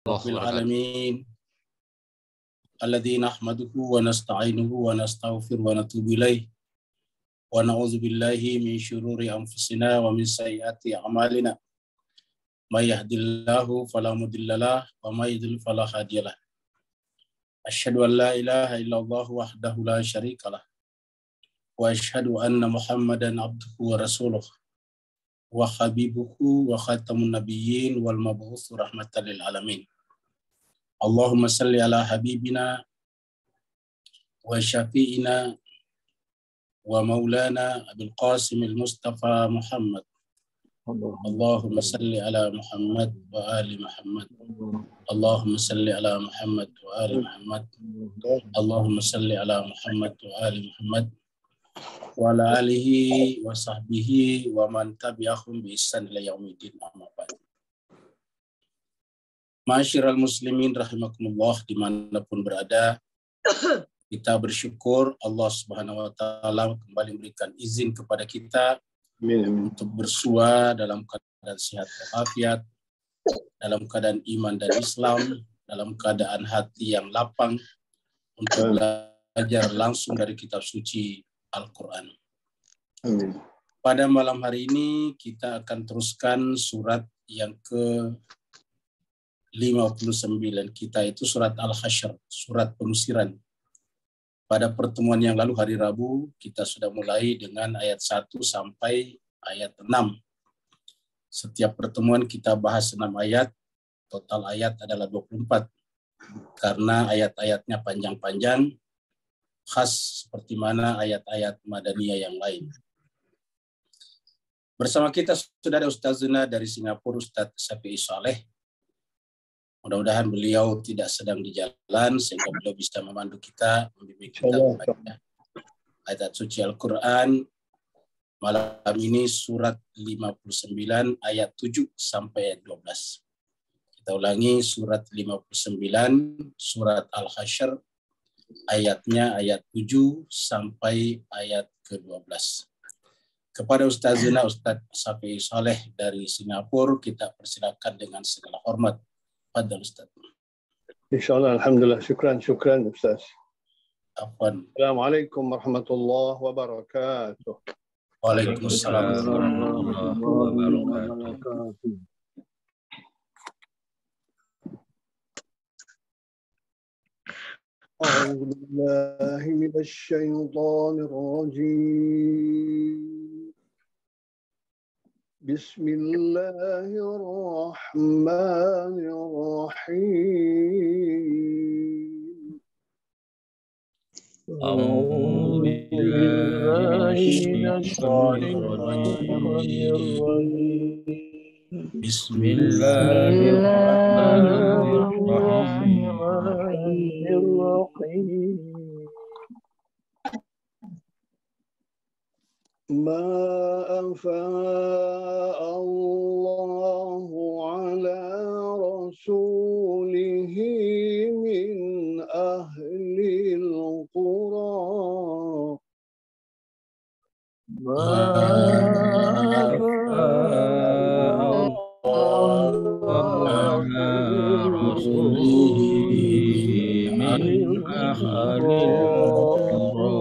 Rabbil alamin alladzi nahmaduhu wa nasta'inuhu wa nastaghfiruhu wa natubu ilaih wa na'udzu billahi min syururi anfusina wa min sayyiati a'malina may yahdihillahu fala mudhillalah wa may yudhlil fala hadiyalah asyhadu an la ilaha illallah wahdahu la syarikalah wa asyhadu anna muhammadan abduhu wa rasuluh wa habibuhu wa khatamun nabiyyin wal mab'uts rahmatan lil alamin. Allahumma salli ala habibina wa syafi'ina wa maulana Abil Qasim al-Mustafa Muhammad. Allahumma salli ala Muhammad wa ali Muhammad. Allahumma salli ala Muhammad wa ali Muhammad. Allahumma salli ala Muhammad wa ali Muhammad. Wa ala alihi wa sahbihi wa man tabi'ahum bi ihsan ila yaumiddin amma ba'd. Ma'asyiral muslimin rahimakumullah dimanapun berada, kita bersyukur Allah Subhanahu wa Ta'ala kembali memberikan izin kepada kita untuk bersua dalam keadaan sehat walafiat, dalam keadaan iman dan Islam, dalam keadaan hati yang lapang untuk belajar langsung dari kitab suci Al-Quran. Pada malam hari ini kita akan teruskan surat yang ke-59 kita, itu surat Al-Hasyr, surat pengusiran. Pada pertemuan yang lalu hari Rabu kita sudah mulai dengan ayat 1 sampai ayat 6. Setiap pertemuan kita bahas 6 ayat, total ayat adalah 24. Karena ayat-ayatnya panjang-panjang, khas seperti mana ayat-ayat Madaniyah yang lain. Bersama kita sudah ada Ustazuna dari Singapura, Ustadz Syafi'i Saleh. Mudah-mudahan beliau tidak sedang di jalan sehingga beliau bisa memandu kita, membimbing kita membaca ayat suci Al-Quran. Malam ini surat 59 ayat 7 sampai ayat 12. Kita ulangi, surat 59 surat Al-Hasyr, ayatnya ayat 7 sampai ayat ke-12. Kepada Ustazuna Ustadz Syafi'i Saleh dari Singapura, kita persilakan dengan segala hormat. Fadhal Ustaz. Insyaallah, alhamdulillah, syukran Ustaz. Afwan. Assalamualaikum warahmatullahi wabarakatuh. Waalaikumsalam warahmatullahi wabarakatuh. أعوذ بالله من الشيطان الرجيم بسم الله الرحمن الرحيم أعوذ بالله من الشيطان الرجيم بسم الله الرحمن الرحيم ما أفاء الله على رسوله من أهل القرى ما أفاء الله على رسوله من أهل القرى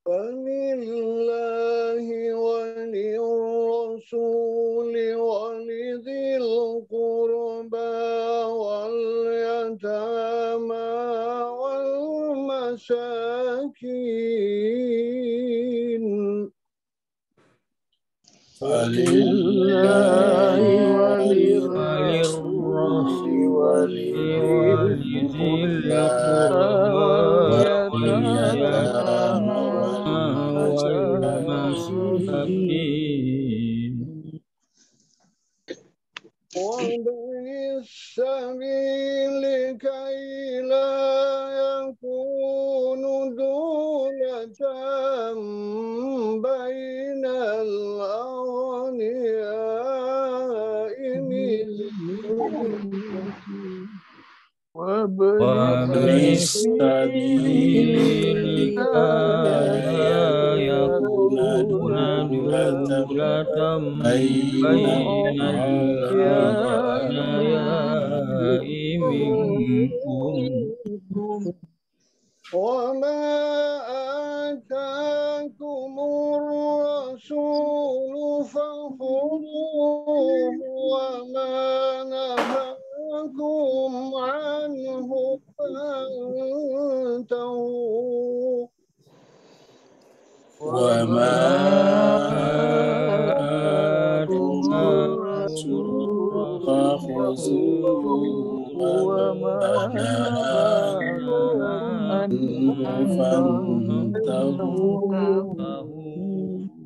فلله وللرسول ولذي القربى واليتامى والمساكين فلله وللرسول ولذي القربى واليتامى والمساكين وابن السبيل كي لا يكون دولة بين الأغنياء منكم وابن السبيل لكي يكون دولة بين الأغنياء وما آتاكم الرسول فخذوه وما نهاكم عنه فانتهوا وما آتاكم الرسول فخذوه وما نهاكم عنه فانتهوا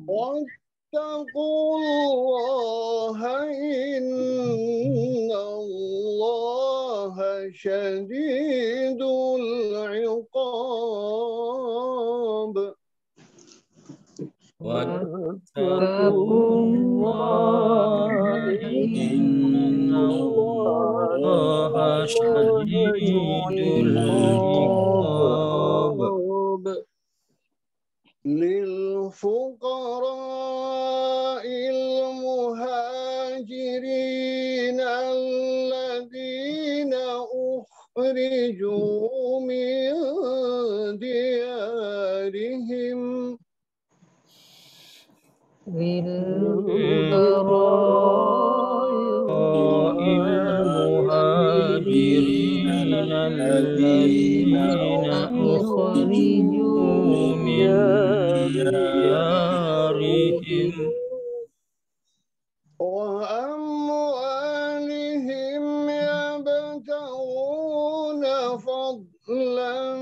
واتقوا الله إن الله شديد العقاب واتقوا الله إن الله شديد العقاب للفقراء المهاجرين الذين أخرجوا من ديارهم المهاجرين الذين أخرجوا من ديارهم وأموالهم يبتغون فضلا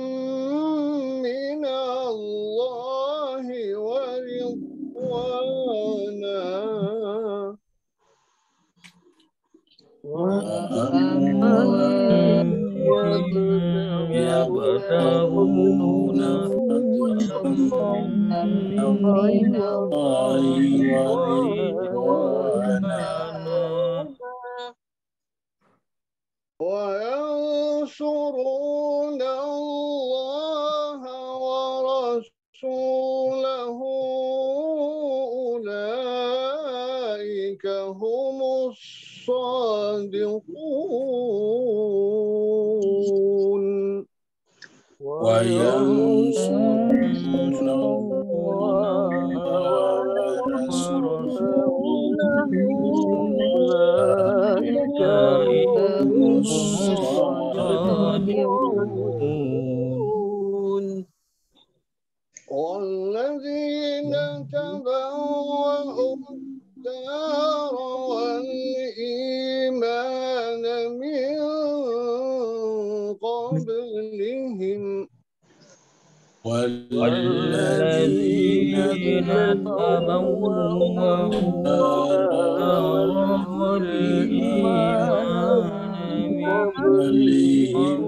من الله ورضوانا يبتغون فضلا من الله ورضوانا وينصرون الله ورسوله أولئك هم الصادقون وينصرون الله ورسوله أولئك هم الصادقون والذين تبوأوا الدار والإيمان من قبلهم والذين تبوأوا الدار والإيمان من قبلهم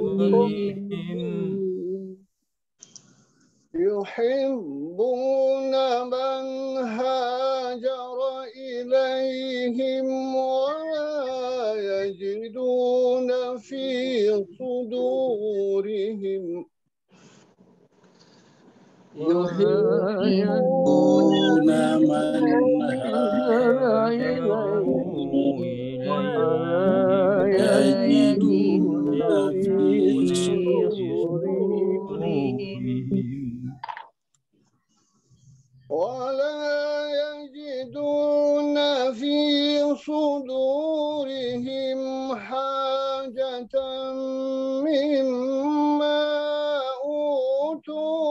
يحبون من هاجر إليهم ولا يجدون في صدورهم يحبون من هاجر يجدون في صدورهم ولا يجدون في صدورهم حاجة مما أوتوا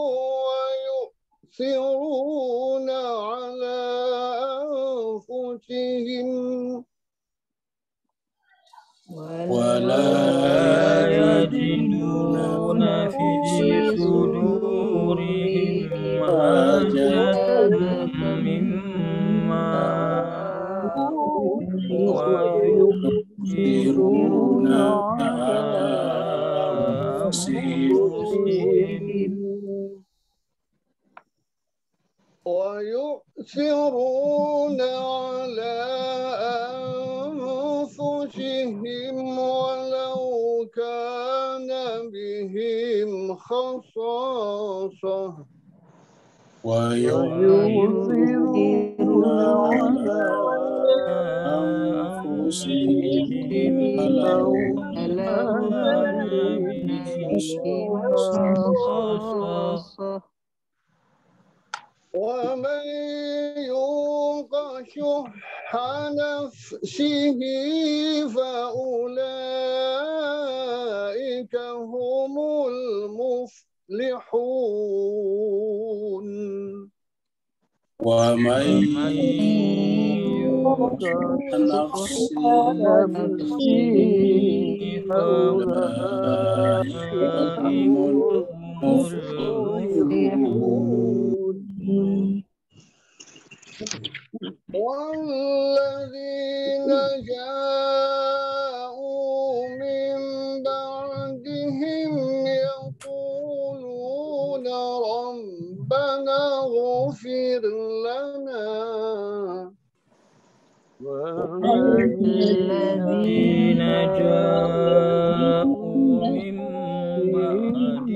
ويؤثرون على أنفسهم ولا يجدون في صدورهم حاجة مما ويؤثرون على أنفسهم ويؤثرون على أنفسهم ولو كان بهم خصاصة ويؤثرون على أنفسهم ولو كان بهم خصاصة ومن يوق شح نفسه فأولئك هم المفلحون ومن يوق نفسه نفسه فأولئك هم المفلحون. والذين جاءوا من بعدهم يقولون ربنا اغفر لنا والذين جاءوا من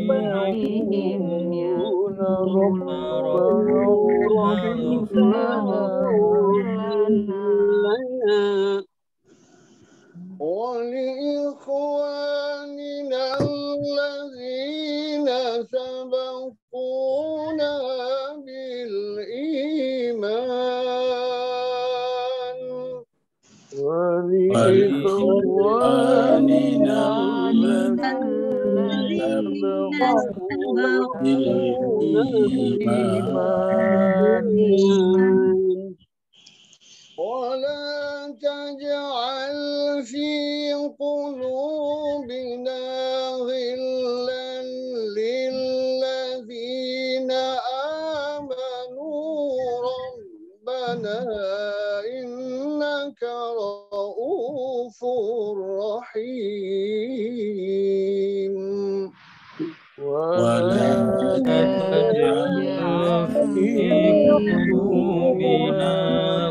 بعدهم يقولون ربنا اغفر لنا ولإخواننا الذين سبقونا بالإيمان ولإخواننا الذين سبقونا بالإيمان ولا تجعل في قلوبنا غلا للذين آمنوا ربنا إنك رؤوف رحيم ولا تجعل في قلوبنا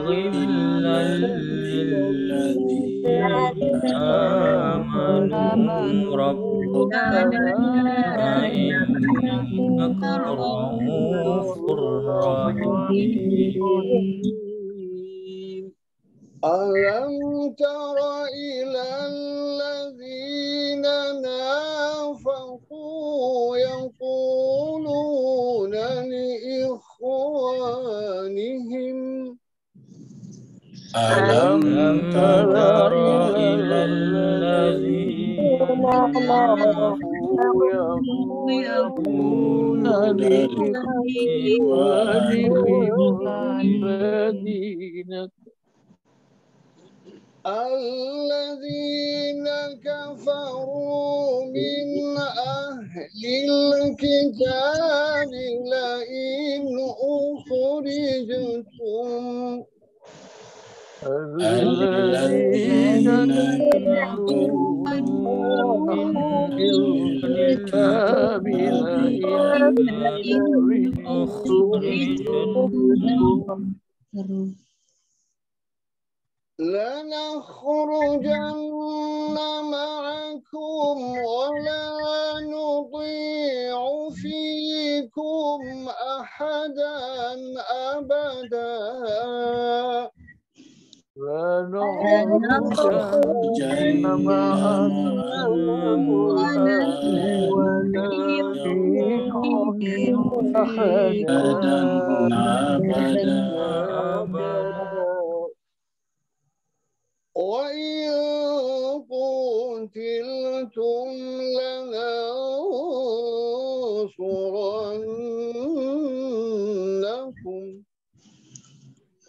غلا للذين آمنوا ربنا إنك رؤوف رحيم. ألم تر إلى الذين نافقوا يقولون لإخوانهم ألم تر إلى الذين نافقوا يقولون لإخوانهم الذين كفروا من أهل الكتاب لئن أخرجتم الذين كفروا من أهل الكتاب لئن أخرجتم لنخرجن معكم ولا نطيع فيكم أحدا أبدا لنخرجن معكم ولا نطيع فيكم أحدا أبدا وإن قتلتم لننصرنكم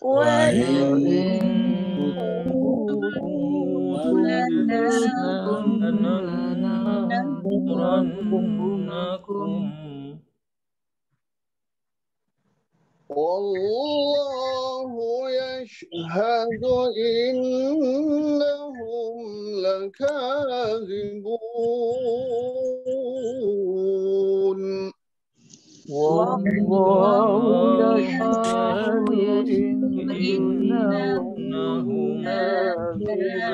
وإن لننصرنكم والله يشهد إنهم لكاذبون والله يشهد إنهم لكاذبون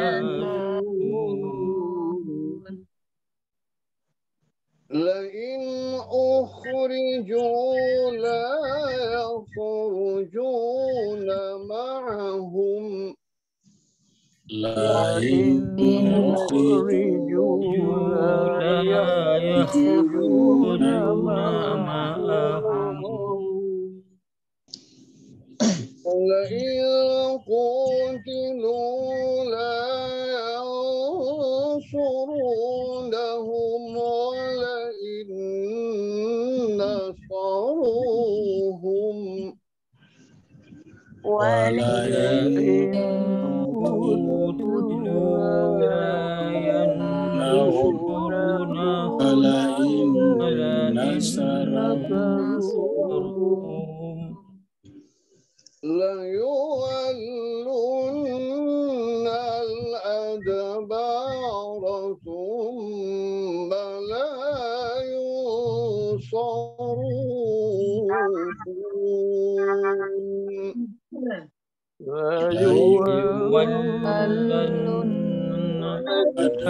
لئن أخرجوا لا يخرجون معهم لئن أخرجوا لا يخرجون معهم لئن قتلوا لا ينصرونهم ولئن نصروهم ولئن قتلوا لا ينصرونهم ولئن ولئن نصروهم نصروهم ليولن الأدبار ثم لا ينصرون ليولن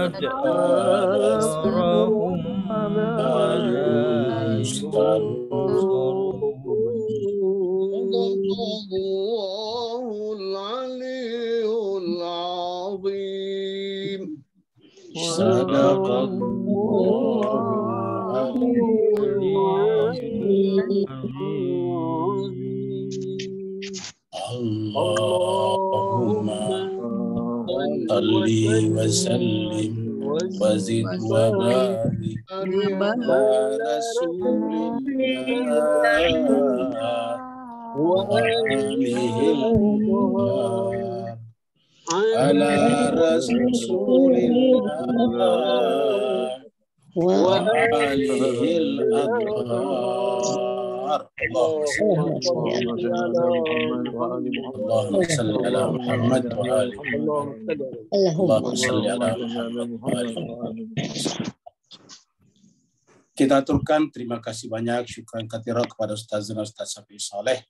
أدبارهم ولا ينصرون صدق الله العلي العظيم. صدق الله Allahumma salli wa sallim wa zid wa barik ala rasulillah wa alihil ala rasulillah wa alihil adhar. Allahumma salli ala Muhammad wa ali Muhammad. Allahumma salli ala Muhammad wa ali Muhammad. Kita aturkan terima kasih banyak, syukran katsira kepada Ustazana Ustaz Safi Saleh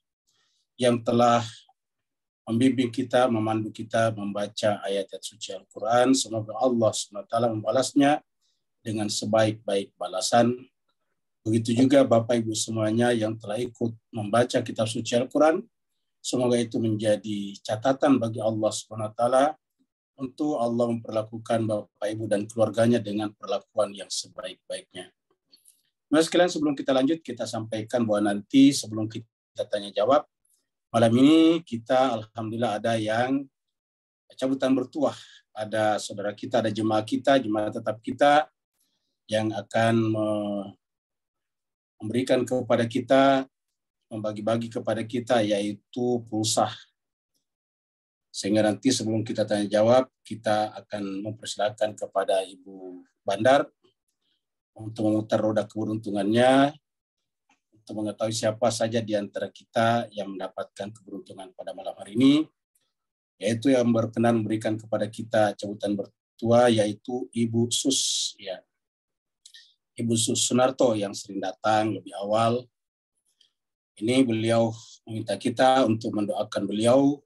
yang telah membimbing kita, memandu kita membaca ayat-ayat suci Al-Quran. Semoga Allah SWT membalasnya dengan sebaik-baik balasan. Begitu juga Bapak Ibu semuanya yang telah ikut membaca kitab suci Al-Quran. Semoga itu menjadi catatan bagi Allah SWT untuk Allah memperlakukan Bapak Ibu dan keluarganya dengan perlakuan yang sebaik-baiknya. Nah sekalian, sebelum kita lanjut, kita sampaikan bahwa nanti sebelum kita tanya jawab, malam ini kita alhamdulillah ada yang cabutan bertuah. Ada saudara kita, ada jemaah kita, jemaah tetap kita yang akan memberikan kepada kita, membagi-bagi kepada kita, yaitu pulsa. Sehingga nanti sebelum kita tanya jawab, kita akan mempersilakan kepada Ibu Bandar untuk memutar roda keberuntungannya, untuk mengetahui siapa saja di antara kita yang mendapatkan keberuntungan pada malam hari ini, yaitu yang berkenan memberikan kepada kita cabutan bertua, yaitu Ibu Sus, ya. Ibu Sus Sunarto yang sering datang lebih awal. Ini beliau meminta kita untuk mendoakan beliau.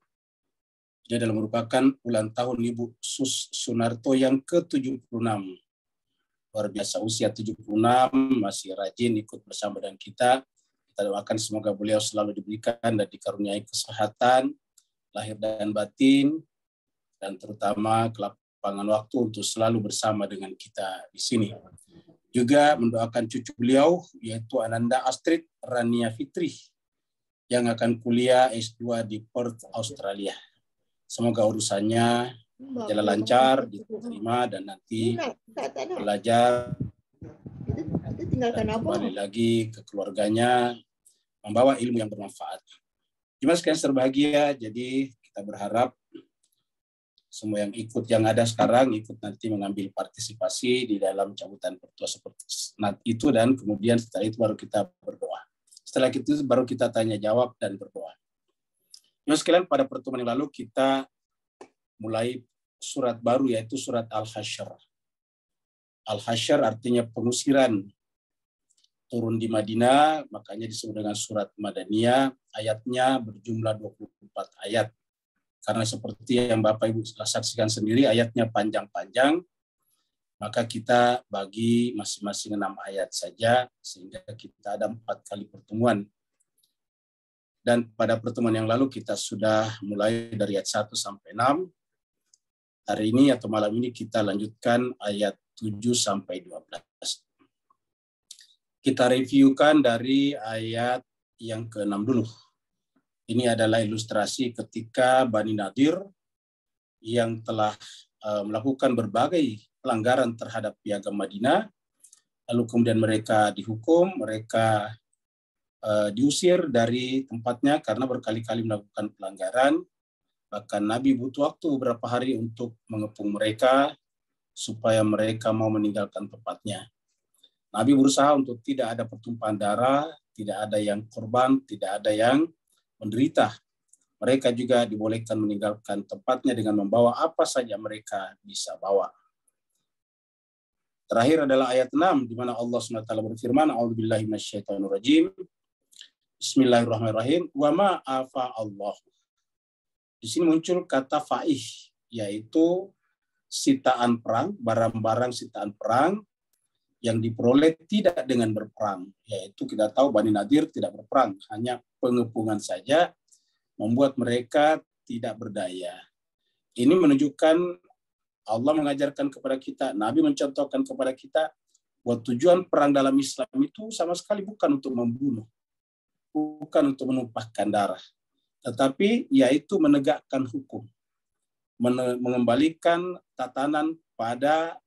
Ini adalah merupakan ulang tahun Ibu Sus Sunarto yang ke-76. Luar biasa, usia 76, masih rajin ikut bersama dengan kita. Kita doakan semoga beliau selalu diberikan dan dikaruniai kesehatan, lahir dan batin, dan terutama kelapangan waktu untuk selalu bersama dengan kita di sini. Juga mendoakan cucu beliau, yaitu Ananda Astrid Rania Fitri, yang akan kuliah S2 di Perth, Australia. Semoga urusannya jalan lancar, diterima, dan nanti belajar dan kembali lagi ke keluarganya, membawa ilmu yang bermanfaat. Jemaah sekalian berbahagia, jadi kita berharap semua yang ikut, yang ada sekarang, ikut nanti mengambil partisipasi di dalam cabutan bertua seperti itu, dan kemudian setelah itu baru kita berdoa. Setelah itu baru kita tanya jawab dan berdoa. Jemaah sekalian, pada pertemuan yang lalu kita mulai surat baru, yaitu surat Al-Hasyr. Al-Hasyr artinya pengusiran, turun di Madinah, makanya disebut dengan surat Madaniyah. Ayatnya berjumlah 24 ayat. Karena seperti yang Bapak Ibu telah saksikan sendiri, ayatnya panjang-panjang, maka kita bagi masing-masing 6 ayat saja, sehingga kita ada 4 kali pertemuan. Dan pada pertemuan yang lalu kita sudah mulai dari ayat 1 sampai 6, Hari ini atau malam ini kita lanjutkan ayat 7 sampai 12. Kita reviewkan dari ayat yang ke-6 dulu. Ini adalah ilustrasi ketika Bani Nadir yang telah melakukan berbagai pelanggaran terhadap piagam Madinah, lalu kemudian mereka dihukum, mereka diusir dari tempatnya karena berkali-kali melakukan pelanggaran. Bahkan Nabi butuh waktu beberapa hari untuk mengepung mereka supaya mereka mau meninggalkan tempatnya. Nabi berusaha untuk tidak ada pertumpahan darah, tidak ada yang korban, tidak ada yang menderita. Mereka juga dibolehkan meninggalkan tempatnya dengan membawa apa saja mereka bisa bawa. Terakhir adalah ayat 6 di mana Allah SWT berfirman, A'udzubillahi minasyaitonirrajim. Bismillahirrahmanirrahim. Wa ma afa Allah. Di sini muncul kata faih, yaitu sitaan perang, barang-barang sitaan perang yang diperoleh tidak dengan berperang. Yaitu kita tahu Bani Nadir tidak berperang, hanya pengepungan saja membuat mereka tidak berdaya. Ini menunjukkan Allah mengajarkan kepada kita, Nabi mencontohkan kepada kita, bahwa tujuan perang dalam Islam itu sama sekali bukan untuk membunuh, bukan untuk menumpahkan darah, tetapi yaitu menegakkan hukum, mengembalikan tatanan pada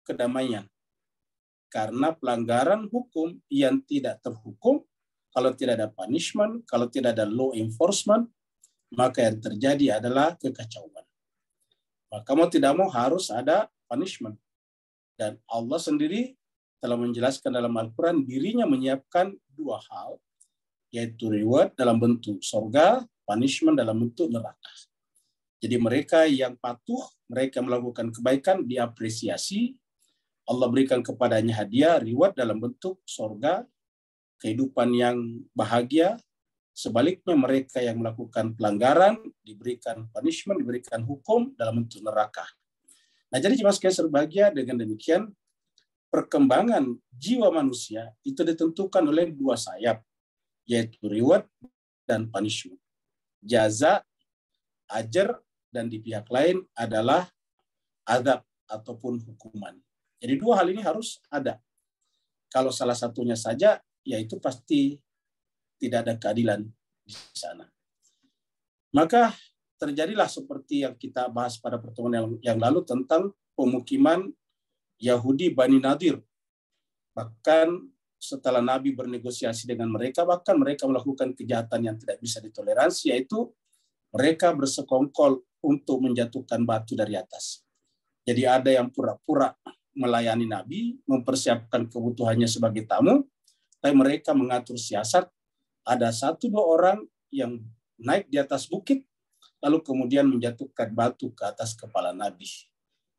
kedamaian. Karena pelanggaran hukum yang tidak terhukum, kalau tidak ada punishment, kalau tidak ada law enforcement, maka yang terjadi adalah kekacauan. Maka mau tidak mau harus ada punishment. Dan Allah sendiri telah menjelaskan dalam Al-Quran dirinya menyiapkan dua hal, yaitu reward dalam bentuk surga, punishment dalam bentuk neraka. Jadi mereka yang patuh, mereka melakukan kebaikan, diapresiasi, Allah berikan kepadanya hadiah, reward dalam bentuk surga, kehidupan yang bahagia. Sebaliknya mereka yang melakukan pelanggaran, diberikan punishment, diberikan hukum dalam bentuk neraka. Nah, jadi jemaah sekalian berbahagia, dengan demikian perkembangan jiwa manusia itu ditentukan oleh dua sayap, yaitu reward dan punishment. Jaza, ajar, dan di pihak lain adalah adab ataupun hukuman. Jadi dua hal ini harus ada. Kalau salah satunya saja, ya itu pasti tidak ada keadilan di sana. Maka terjadilah seperti yang kita bahas pada pertemuan yang lalu tentang pemukiman Yahudi Bani Nadir. Bahkan setelah Nabi bernegosiasi dengan mereka, bahkan mereka melakukan kejahatan yang tidak bisa ditoleransi, yaitu mereka bersekongkol untuk menjatuhkan batu dari atas. Jadi ada yang pura-pura melayani Nabi, mempersiapkan kebutuhannya sebagai tamu, tapi mereka mengatur siasat. Ada 1-2 orang yang naik di atas bukit, lalu kemudian menjatuhkan batu ke atas kepala Nabi.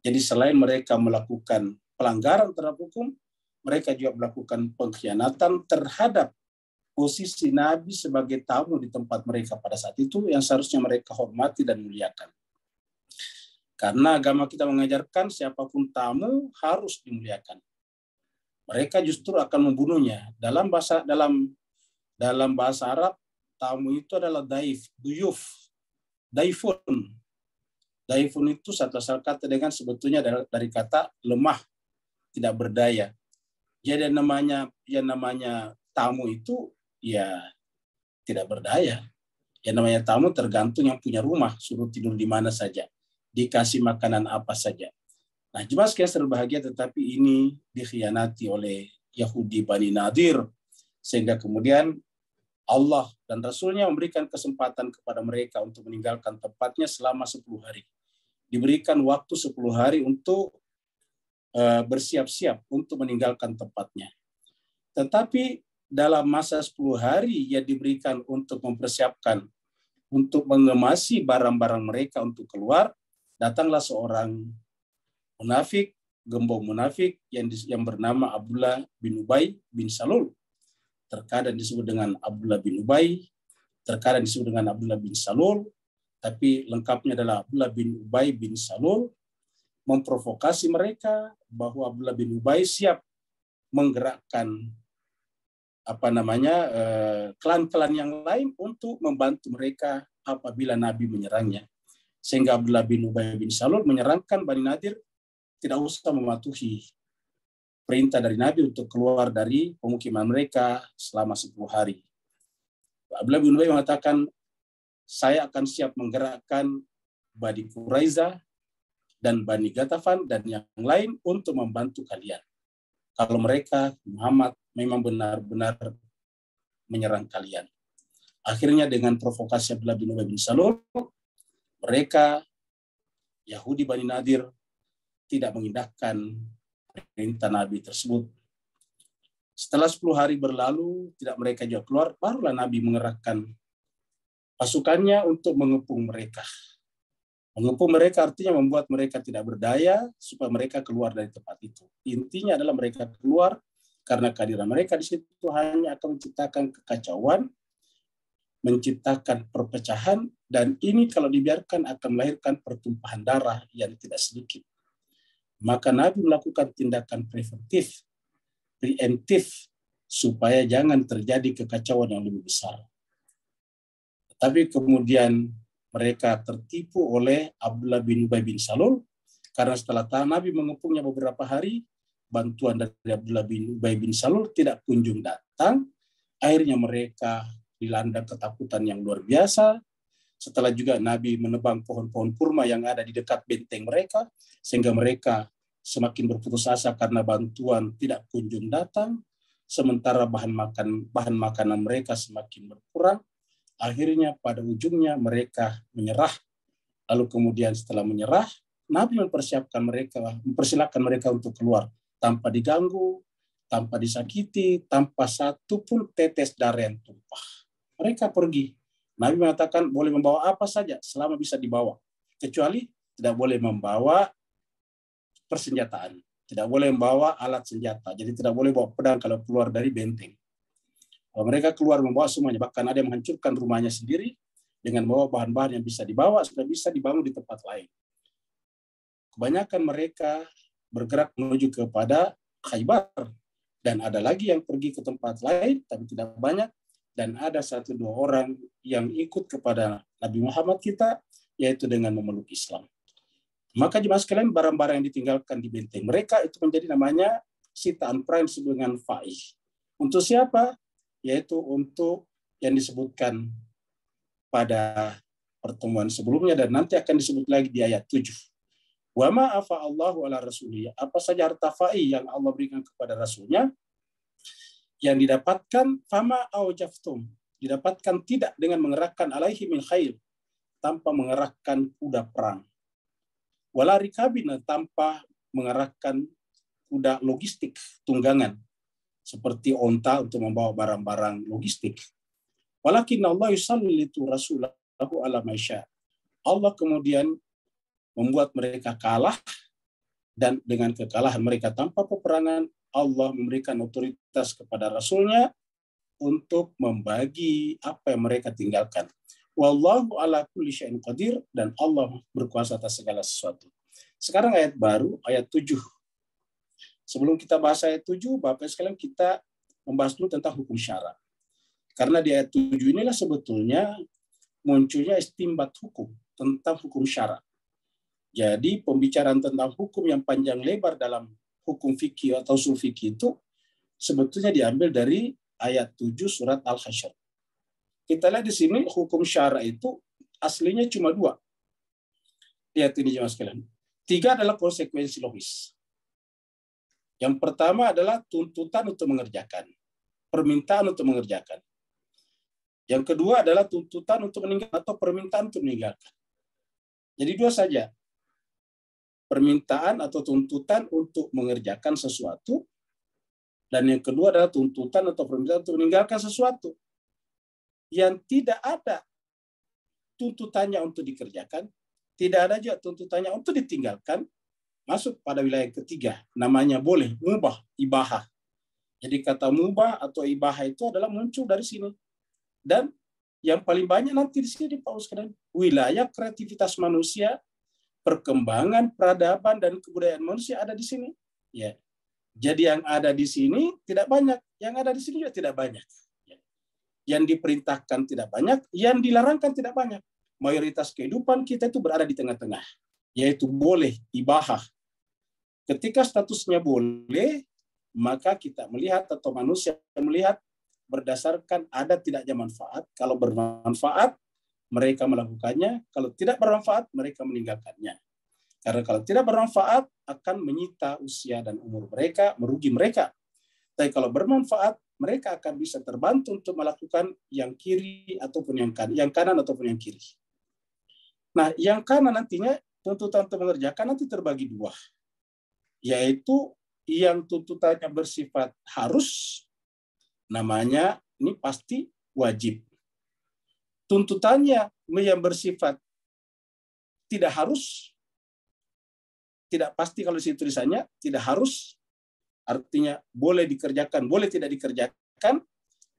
Jadi selain mereka melakukan pelanggaran terhadap hukum, mereka juga melakukan pengkhianatan terhadap posisi Nabi sebagai tamu di tempat mereka pada saat itu, yang seharusnya mereka hormati dan muliakan. Karena agama kita mengajarkan siapapun tamu harus dimuliakan. Mereka justru akan membunuhnya. Dalam bahasa Arab, tamu itu adalah daif, duyuf, daifun. Daifun itu satu asal kata dengan sebetulnya dari kata lemah, tidak berdaya. Jadi yang namanya tamu itu ya tidak berdaya. Yang namanya tamu tergantung yang punya rumah, suruh tidur di mana saja, dikasih makanan apa saja. Nah, jemaah sekalian berbahagia, tetapi ini dikhianati oleh Yahudi Bani Nadir, sehingga kemudian Allah dan Rasulnya memberikan kesempatan kepada mereka untuk meninggalkan tempatnya selama 10 hari. Diberikan waktu 10 hari untuk bersiap-siap untuk meninggalkan tempatnya. Tetapi dalam masa 10 hari yang diberikan untuk mempersiapkan, untuk mengemasi barang-barang mereka untuk keluar, datanglah seorang munafik, gembong munafik yang bernama Abdullah bin Ubay bin Salul. Terkadang disebut dengan Abdullah bin Ubay, terkadang disebut dengan Abdullah bin Salul, tapi lengkapnya adalah Abdullah bin Ubay bin Salul, memprovokasi mereka bahwa Abdullah bin Ubay siap menggerakkan klan-klan yang lain untuk membantu mereka apabila Nabi menyerangnya. Sehingga Abdullah bin Ubay bin Salul menyerangkan Bani Nadir tidak usah mematuhi perintah dari Nabi untuk keluar dari pemukiman mereka selama 10 hari. Abdullah bin Ubay mengatakan, saya akan siap menggerakkan Bani Quraiza dan Bani Ghatafan dan yang lain untuk membantu kalian. Kalau mereka, Muhammad, memang benar-benar menyerang kalian. Akhirnya dengan provokasi Abdullah bin Ubay bin Salul, mereka, Yahudi Bani Nadir, tidak mengindahkan perintah Nabi tersebut. Setelah 10 hari berlalu, tidak mereka juga keluar, barulah Nabi mengerahkan pasukannya untuk mengepung mereka. Mengepung mereka artinya membuat mereka tidak berdaya supaya mereka keluar dari tempat itu. Intinya adalah mereka keluar karena kehadiran mereka di situ hanya akan menciptakan kekacauan, menciptakan perpecahan, dan ini kalau dibiarkan akan melahirkan pertumpahan darah yang tidak sedikit. Maka Nabi melakukan tindakan preemptif, supaya jangan terjadi kekacauan yang lebih besar. Tapi kemudian mereka tertipu oleh Abdullah bin Ubay bin Salul, karena setelah Nabi mengepungnya beberapa hari, bantuan dari Abdullah bin Ubay bin Salul tidak kunjung datang. Akhirnya mereka dilanda ketakutan yang luar biasa. Setelah juga Nabi menebang pohon-pohon kurma yang ada di dekat benteng mereka, sehingga mereka semakin berputus asa karena bantuan tidak kunjung datang, sementara bahan makanan mereka semakin berkurang. Akhirnya pada ujungnya mereka menyerah. Lalu kemudian setelah menyerah, Nabi mempersilahkan mereka untuk keluar tanpa diganggu, tanpa disakiti, tanpa satu pun tetes darah yang tumpah. Mereka pergi. Nabi mengatakan boleh membawa apa saja selama bisa dibawa, kecuali tidak boleh membawa persenjataan, tidak boleh membawa alat senjata. Jadi tidak boleh bawa pedang kalau keluar dari benteng. Mereka keluar membawa semuanya, bahkan ada yang menghancurkan rumahnya sendiri dengan membawa bahan-bahan yang bisa dibawa sudah bisa dibangun di tempat lain. Kebanyakan mereka bergerak menuju kepada Khaybar, dan ada lagi yang pergi ke tempat lain tapi tidak banyak, dan ada 1-2 orang yang ikut kepada Nabi Muhammad kita, yaitu dengan memeluk Islam. Maka jemaah sekalian, barang-barang yang ditinggalkan di benteng mereka itu menjadi namanya sitaan perang dengan faih. Untuk siapa? Yaitu untuk yang disebutkan pada pertemuan sebelumnya dan nanti akan disebut lagi di ayat 7. Wa ma afa Allahu ala rasulih. Apa saja harta fa'i yang Allah berikan kepada rasulnya yang didapatkan fama aujaftum, didapatkan tidak dengan mengerahkan alaihi min khail, tanpa mengerahkan kuda perang. Wala rikabina, tanpa mengerahkan kuda logistik tunggangan seperti onta untuk membawa barang-barang logistik. Walakin Allah yusallitu rasulahu ala maisha. Allah kemudian membuat mereka kalah, dan dengan kekalahan mereka tanpa peperangan, Allah memberikan otoritas kepada Rasulnya untuk membagi apa yang mereka tinggalkan. Wallahu ala kulli syai'in qadir, dan Allah berkuasa atas segala sesuatu. Sekarang ayat baru, ayat 7. Sebelum kita bahas ayat 7, Bapak sekalian, kita membahas dulu tentang hukum syara. Karena di ayat 7 inilah sebetulnya munculnya istimbat hukum tentang hukum syara. Jadi pembicaraan tentang hukum yang panjang lebar dalam hukum fikih atau usul fikih itu sebetulnya diambil dari ayat 7 surat Al-Hasyr. Kita lihat di sini hukum syara itu aslinya cuma 2. Lihat ini jemaah sekalian. 3 adalah konsekuensi logis. Yang pertama adalah tuntutan untuk mengerjakan, permintaan untuk mengerjakan. Yang kedua adalah tuntutan untuk meninggalkan atau permintaan untuk meninggalkan. Jadi 2 saja. Permintaan atau tuntutan untuk mengerjakan sesuatu, dan yang kedua adalah tuntutan atau permintaan untuk meninggalkan sesuatu. Yang tidak ada tuntutannya untuk dikerjakan, tidak ada juga tuntutannya untuk ditinggalkan, masuk pada wilayah ketiga, namanya boleh, mubah, ibahah. Jadi kata mubah atau ibahah itu adalah muncul dari sini. Dan yang paling banyak nanti di sini Pak Ustaz, wilayah kreativitas manusia, perkembangan peradaban dan kebudayaan manusia ada di sini. Ya. Jadi yang ada di sini tidak banyak, yang ada di sini juga tidak banyak. Ya. Yang diperintahkan tidak banyak, yang dilarangkan tidak banyak. mayoritas kehidupan kita itu berada di tengah-tengah, yaitu boleh, ibahah. Ketika statusnya boleh, maka kita melihat atau manusia melihat berdasarkan ada tidaknya manfaat. Kalau bermanfaat, mereka melakukannya. Kalau tidak bermanfaat, mereka meninggalkannya. Karena kalau tidak bermanfaat, akan menyita usia dan umur mereka, merugi mereka. Tapi kalau bermanfaat, mereka akan bisa terbantu untuk melakukan yang kiri ataupun yang kanan ataupun yang kiri. Nah, yang kanan nantinya tuntutan untuk mengerjakan nanti terbagi dua, yaitu yang tuntutannya bersifat harus, namanya ini pasti wajib. Tuntutannya yang bersifat tidak harus, tidak pasti kalau di situ tulisannya tidak harus, artinya boleh dikerjakan, boleh tidak dikerjakan,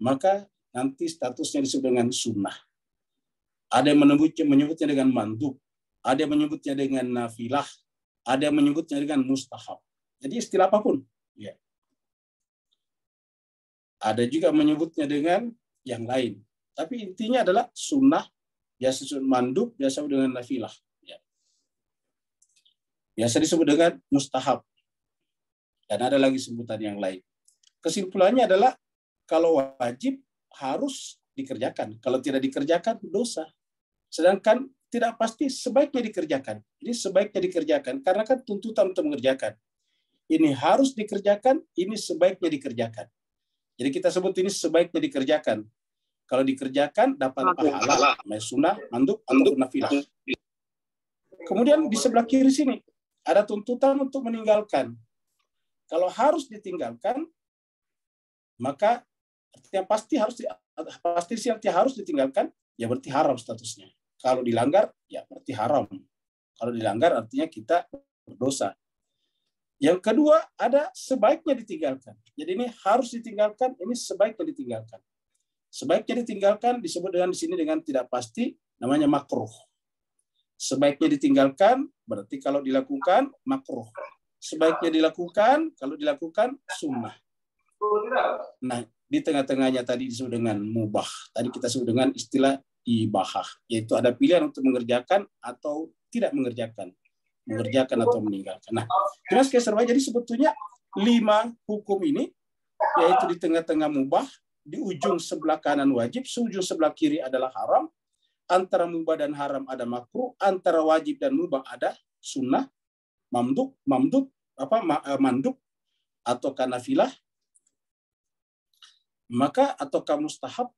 maka nanti statusnya disebut dengan sunnah. Ada yang menyebutnya dengan mandub, ada yang menyebutnya dengan nafilah, ada yang menyebutnya dengan mustahab. Jadi istilah apapun. Ya. Ada juga menyebutnya dengan yang lain. Tapi intinya adalah sunnah, biasa disebut mandub, biasa disebut dengan nafilah. Ya. Biasa disebut dengan mustahab. Dan ada lagi sebutan yang lain. Kesimpulannya adalah kalau wajib harus dikerjakan. Kalau tidak dikerjakan, dosa. Sedangkan tidak pasti sebaiknya dikerjakan. Jadi sebaiknya dikerjakan. Karena kan tuntutan untuk mengerjakan. Ini harus dikerjakan, ini sebaiknya dikerjakan. Jadi kita sebut ini sebaiknya dikerjakan. Kalau dikerjakan, dapat pahala. Sunnah, mandub, atau nafilah. Kemudian di sebelah kiri sini, ada tuntutan untuk meninggalkan. Kalau harus ditinggalkan, maka yang pasti harus ditinggalkan, ya berarti haram statusnya. Kalau dilanggar, ya berarti haram. Kalau dilanggar artinya kita berdosa. Yang kedua, ada sebaiknya ditinggalkan. Jadi ini harus ditinggalkan, ini sebaiknya ditinggalkan. Sebaiknya ditinggalkan disebut dengan di sini dengan tidak pasti, namanya makruh. Sebaiknya ditinggalkan berarti kalau dilakukan makruh. Sebaiknya dilakukan kalau dilakukan sunnah. Nah, di tengah-tengahnya tadi disebut dengan mubah. Tadi kita sebut dengan istilah ibahah, yaitu ada pilihan untuk mengerjakan atau tidak mengerjakan. Mengerjakan atau meninggalkan. Nah, jelas jadi sebetulnya 5 hukum ini, yaitu di tengah-tengah mubah, di ujung sebelah kanan wajib, ujung sebelah kiri adalah haram, antara mubah dan haram ada makruh, antara wajib dan mubah ada sunnah, mandub atau nafilah, maka atau mustahab,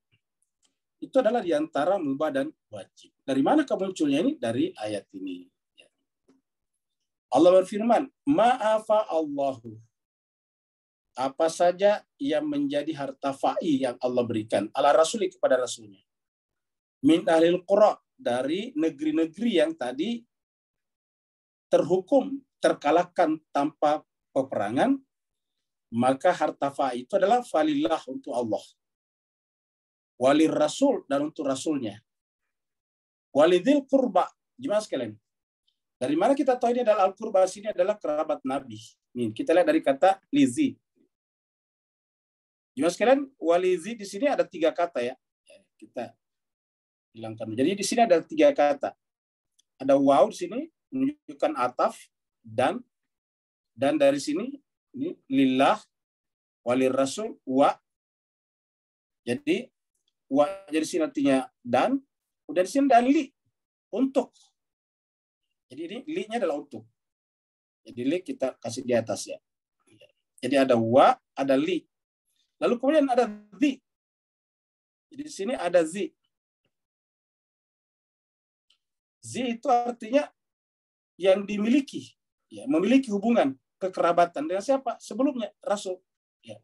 itu adalah di antara mubah dan wajib. Dari mana kemunculnya ini? Dari ayat ini. Allah berfirman, ma'afa Allahu. Apa saja yang menjadi harta fa'i yang Allah berikan ala rasuli kepada rasulnya. Min ahlil qura, dari negeri-negeri yang tadi terhukum, terkalahkan tanpa peperangan, maka harta fa'i itu adalah falillah untuk Allah. Walir rasul, dan untuk rasulnya. Walidil qurba, gimana sekalian? Dari mana kita tahu ini adalah al-qurba, sini adalah kerabat Nabi. Nih, kita lihat dari kata lizi. Gimana sekalian, walizi di sini ada 3 kata ya. Kita hilangkan. Jadi di sini ada 3 kata. Ada waw di sini menunjukkan ataf, dan dari sini ini lillah, walir rasul, wa. Jadi wa jadi sini artinya dan, udah di sini dan li, untuk. Jadi ini li-nya adalah untuk. Jadi li kita kasih di atas ya. Jadi ada wa, ada li. Lalu kemudian ada zi. Jadi di sini ada zi. Zi itu artinya yang dimiliki, ya, memiliki hubungan kekerabatan dengan siapa? Sebelumnya Rasul. Ya.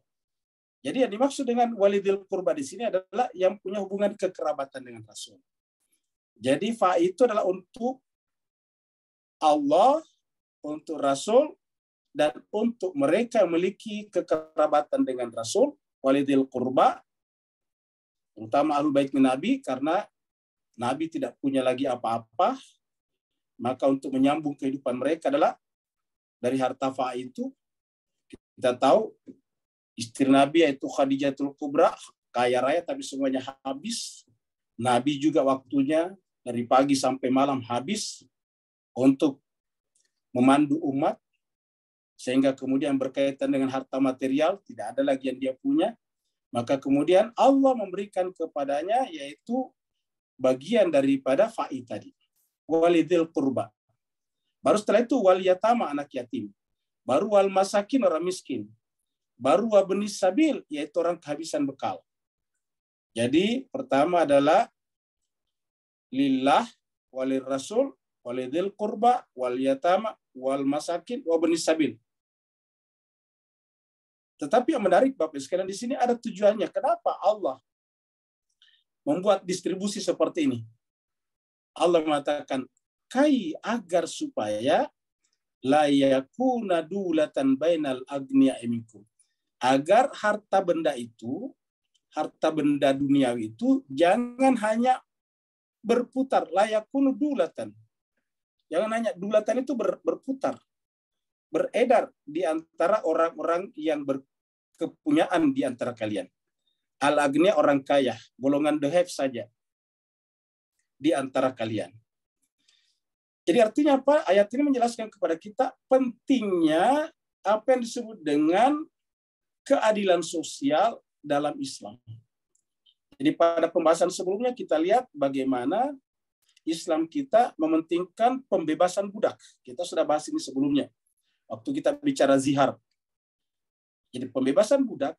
Jadi yang dimaksud dengan walidil qurba di sini adalah yang punya hubungan kekerabatan dengan Rasul. Jadi fa itu adalah untuk Allah, untuk Rasul, dan untuk mereka yang memiliki kekerabatan dengan Rasul, walidil qurba, terutama ahlul bait Nabi, karena Nabi tidak punya lagi apa-apa, maka untuk menyambung kehidupan mereka adalah dari harta fa itu. Kita tahu istri Nabi yaitu Khadijatul Kubra, kaya raya tapi semuanya habis. Nabi juga waktunya dari pagi sampai malam habis untuk memandu umat, sehingga kemudian berkaitan dengan harta material, tidak ada lagi yang dia punya, maka kemudian Allah memberikan kepadanya yaitu bagian daripada fa'i tadi. Walidil qurba. Baru setelah itu wal yatama, anak yatim. Baru wal masakin, orang miskin. Baru wabnis sabil, yaitu orang kehabisan bekal. Jadi pertama adalah lillah, walir rasul, walidil qurba, wal yatama, wal masakin, wabnis sabil. Tetapi yang menarik Bapak sekalian, di sini ada tujuannya. Kenapa Allah membuat distribusi seperti ini? Allah mengatakan, agar supaya la yakuna dulatan bainal agniya'i minkum. Agar harta benda duniawi itu jangan hanya berputar, la yakunu dulatan. Jangan hanya dulatan itu berputar, beredar di antara orang-orang yang berkepunyaan di antara kalian. Al-agniya, orang kaya, golongan the have saja di antara kalian. Jadi artinya apa? Ayat ini menjelaskan kepada kita pentingnya apa yang disebut dengan keadilan sosial dalam Islam. Jadi pada pembahasan sebelumnya kita lihat bagaimana Islam kita mementingkan pembebasan budak. Kita sudah bahas ini sebelumnya, waktu kita bicara zihar. Jadi pembebasan budak,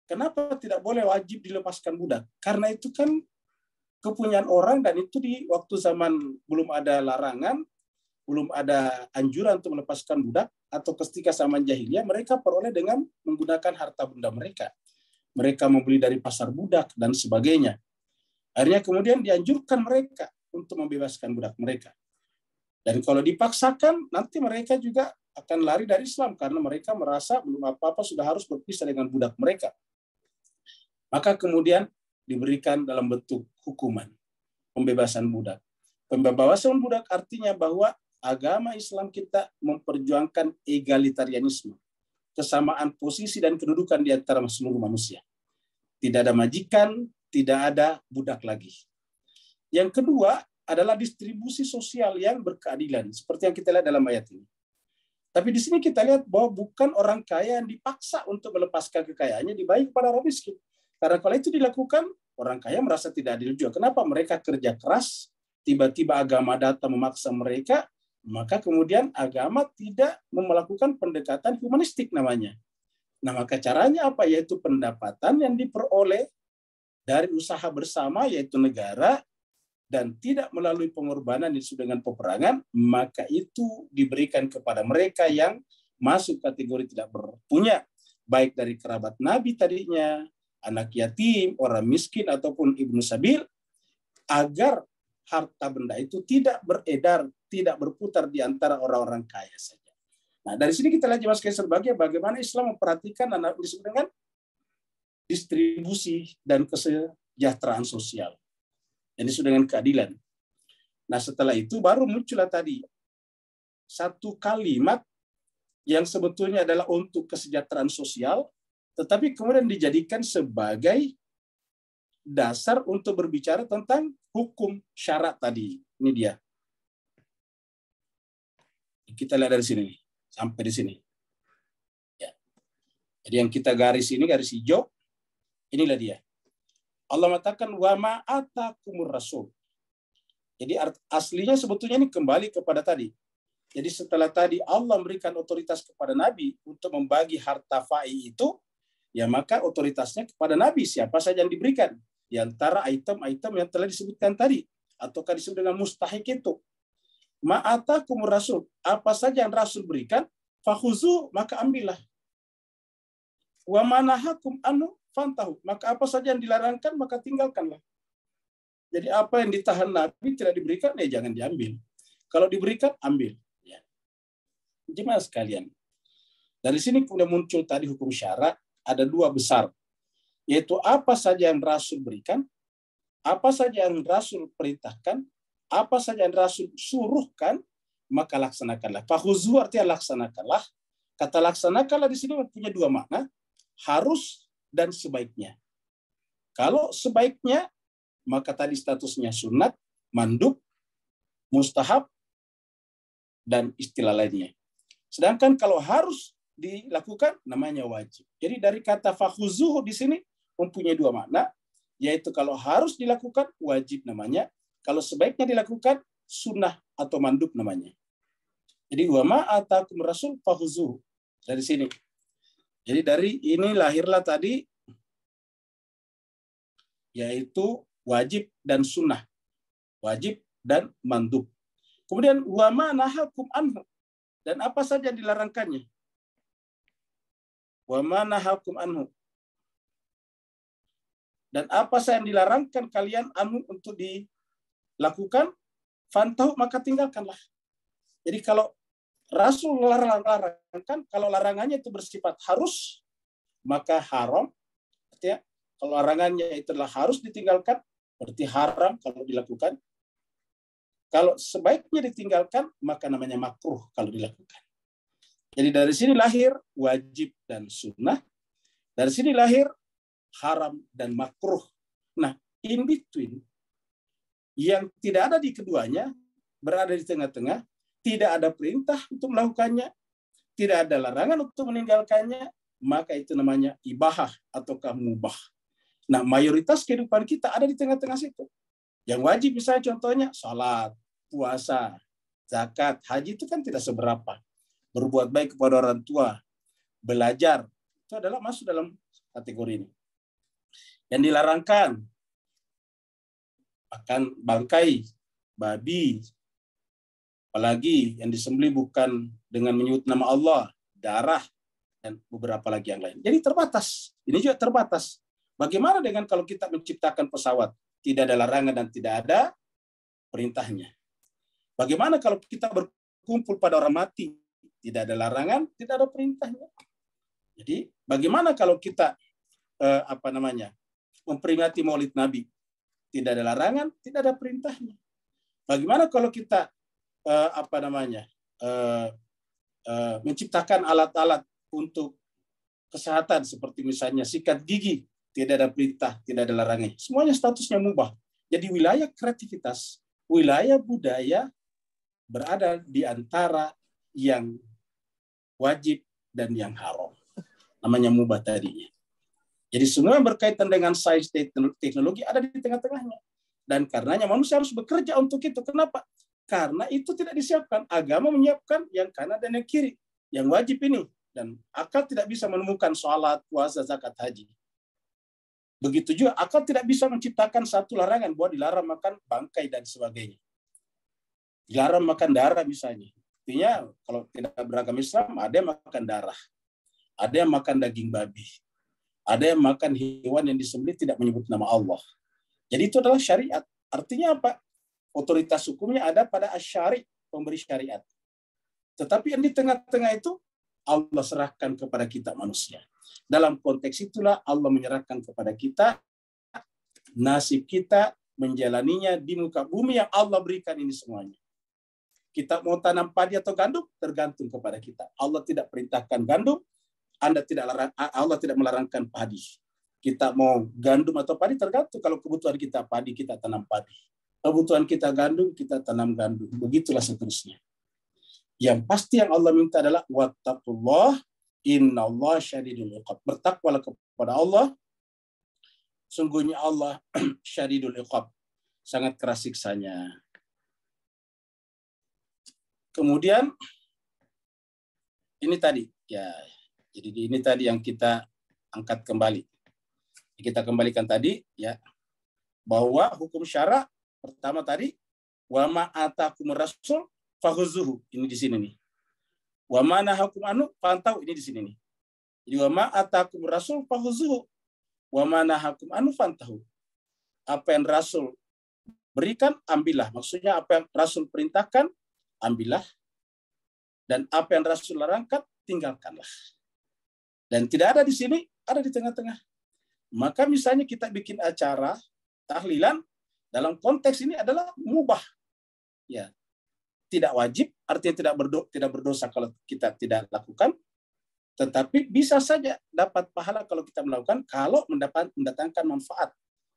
kenapa tidak boleh wajib dilepaskan budak? Karena itu kan kepunyaan orang, dan itu di waktu zaman belum ada larangan, belum ada anjuran untuk melepaskan budak, atau ketika zaman jahiliyah mereka peroleh dengan menggunakan harta benda mereka. Mereka membeli dari pasar budak dan sebagainya. Akhirnya kemudian dianjurkan mereka untuk membebaskan budak mereka. Dan kalau dipaksakan, nanti mereka juga akan lari dari Islam karena mereka merasa belum apa-apa sudah harus berpisah dengan budak mereka. Maka kemudian diberikan dalam bentuk hukuman, pembebasan budak. Pembebasan budak artinya bahwa agama Islam kita memperjuangkan egalitarianisme, kesamaan posisi dan kedudukan di antara seluruh manusia. Tidak ada majikan, tidak ada budak lagi. Yang kedua adalah distribusi sosial yang berkeadilan, seperti yang kita lihat dalam ayat ini. Tapi di sini kita lihat bahwa bukan orang kaya yang dipaksa untuk melepaskan kekayaannya, dibagi kepada orang miskin. Karena kalau itu dilakukan, orang kaya merasa tidak adil juga. Kenapa? Mereka kerja keras, tiba-tiba agama datang memaksa mereka, maka kemudian agama tidak melakukan pendekatan humanistik namanya. Nah, maka caranya apa? Yaitu pendapatan yang diperoleh dari usaha bersama, yaitu negara, dan tidak melalui pengorbanan disebut dengan peperangan, maka itu diberikan kepada mereka yang masuk kategori tidak berpunya, baik dari kerabat Nabi tadinya, anak yatim, orang miskin, ataupun ibnu sabil, agar harta benda itu tidak beredar, tidak berputar di antara orang-orang kaya saja. Nah, dari sini kita lihat jelas sebagai bagaimana Islam memperhatikan anak disebut dengan distribusi dan kesejahteraan sosial. Ini sudah dengan keadilan. Nah, setelah itu baru muncullah tadi satu kalimat yang sebetulnya adalah untuk kesejahteraan sosial, tetapi kemudian dijadikan sebagai dasar untuk berbicara tentang hukum syarat tadi. Ini dia. Kita lihat dari sini sampai di sini. Ya. Jadi yang kita garis ini, garis hijau, inilah dia. Allah mengatakan wa ma atakumur rasul. Jadi aslinya sebetulnya ini kembali kepada tadi. Jadi setelah tadi Allah memberikan otoritas kepada Nabi untuk membagi harta fa'i itu, ya maka otoritasnya kepada Nabi, siapa saja yang diberikan di antara item-item yang telah disebutkan tadi, ataukah disebut dengan mustahik itu. Ma atakumur rasul, apa saja yang Rasul berikan, fakhuzu, maka ambillah. Wa manahakum anu fantahu, maka apa saja yang dilarangkan maka tinggalkanlah. Jadi apa yang ditahan Nabi tidak diberikan, ya jangan diambil. Kalau diberikan, ambil. Ya. Jemaah sekalian, dari sini kemudian muncul tadi hukum syarak, ada dua besar, yaitu apa saja yang Rasul berikan, apa saja yang Rasul perintahkan, apa saja yang Rasul suruhkan, maka laksanakanlah. Fakhuzu artinya laksanakanlah. Kata laksanakanlah di sini mempunyai dua makna, harus dan sebaiknya. Kalau sebaiknya, maka tadi statusnya sunat. mandub, mustahab, dan istilah lainnya. Sedangkan kalau harus dilakukan namanya wajib. Jadi dari kata fakhuzuhu di sini mempunyai dua makna, yaitu kalau harus dilakukan wajib namanya, kalau sebaiknya dilakukan sunnah atau mandub namanya. Jadi wa ma atakum rasul fakhuzuhu dari sini. Jadi dari ini lahirlah tadi yaitu wajib dan sunnah, wajib dan mandub. Kemudian wa ma nahakum anhu, dan apa saja yang dilarangkannya. Wa ma nahakum anhu, dan apa saja yang dilarangkan kalian anhu untuk dilakukan, fantahu maka tinggalkanlah. Jadi kalau Rasul larangkan, kalau larangannya itu bersifat harus, maka haram. Artinya, kalau larangannya itu adalah harus ditinggalkan, berarti haram kalau dilakukan. Kalau sebaiknya ditinggalkan, maka namanya makruh kalau dilakukan. Jadi dari sini lahir wajib dan sunnah. Dari sini lahir haram dan makruh. Nah, in between, yang tidak ada di keduanya, berada di tengah-tengah, tidak ada perintah untuk melakukannya, tidak ada larangan untuk meninggalkannya, maka itu namanya ibahah ataukah mubah. Nah, mayoritas kehidupan kita ada di tengah-tengah situ. Yang wajib misalnya contohnya salat, puasa, zakat, haji itu kan tidak seberapa. Berbuat baik kepada orang tua, belajar, itu adalah masuk dalam kategori ini. Yang dilarangkan, makan bangkai, babi, apalagi yang disembelih bukan dengan menyebut nama Allah, darah, dan beberapa lagi yang lain. Jadi terbatas. Ini juga terbatas. Bagaimana dengan kalau kita menciptakan pesawat? Tidak ada larangan dan tidak ada perintahnya. Bagaimana kalau kita berkumpul pada orang mati? Tidak ada larangan, tidak ada perintahnya. Jadi bagaimana kalau kita memperingati Maulid Nabi? Tidak ada larangan, tidak ada perintahnya. Bagaimana kalau kita menciptakan alat-alat untuk kesehatan seperti misalnya sikat gigi, tidak ada perintah, tidak ada larangan. Semuanya statusnya mubah. Jadi wilayah kreativitas, wilayah budaya berada di antara yang wajib dan yang haram. Namanya mubah tadinya. Jadi semua yang berkaitan dengan sains teknologi ada di tengah-tengahnya. Dan karenanya manusia harus bekerja untuk itu. Kenapa? Karena itu tidak disiapkan. Agama menyiapkan yang kanan dan yang kiri. Yang wajib ini. Dan akal tidak bisa menemukan sholat, puasa, zakat, haji. Begitu juga akal tidak bisa menciptakan satu larangan bahwa dilarang makan bangkai dan sebagainya. Dilarang makan darah misalnya. Artinya kalau tidak beragama Islam, ada yang makan darah. Ada yang makan daging babi. Ada yang makan hewan yang disembelih tidak menyebut nama Allah. Jadi itu adalah syariat. Artinya apa? Otoritas hukumnya ada pada asyari, pemberi syariat. Tetapi yang di tengah-tengah itu Allah serahkan kepada kita manusia. Dalam konteks itulah Allah menyerahkan kepada kita nasib kita menjalaninya di muka bumi yang Allah berikan ini semuanya. Kita mau tanam padi atau gandum tergantung kepada kita. Allah tidak perintahkan gandum, Allah tidak melarangkan padi. Kita mau gandum atau padi tergantung. Kalau kebutuhan kita padi, kita tanam padi. Kebutuhan kita gandum, kita tanam gandum. Begitulah seterusnya. Yang pasti yang Allah minta adalah wattaqullah innallaha syadidul iqab. Bertakwalah kepada Allah. Sungguhnya Allah syadidul iqab. Sangat keras siksanya. Kemudian ini tadi ya. Jadi ini tadi yang kita angkat kembali. Kita kembalikan tadi ya bahwa hukum syara pertama tadi wa ma atakumur rasul fakhuzuhu, ini di sini nih. Wa ma nahakum anhu fantau, ini di sini nih. Jadi wa ma atakumur rasul fakhuzuhu wa ma nahakum anhu fantau. Apa yang Rasul berikan ambillah. Maksudnya apa yang Rasul perintahkan ambillah, dan apa yang Rasul larangkan tinggalkanlah. Dan tidak ada di sini, ada di tengah-tengah. Maka misalnya kita bikin acara tahlilan, dalam konteks ini adalah mubah. Ya. Tidak wajib, artinya tidak berdosa kalau kita tidak lakukan, tetapi bisa saja dapat pahala kalau kita melakukan, kalau mendatangkan manfaat.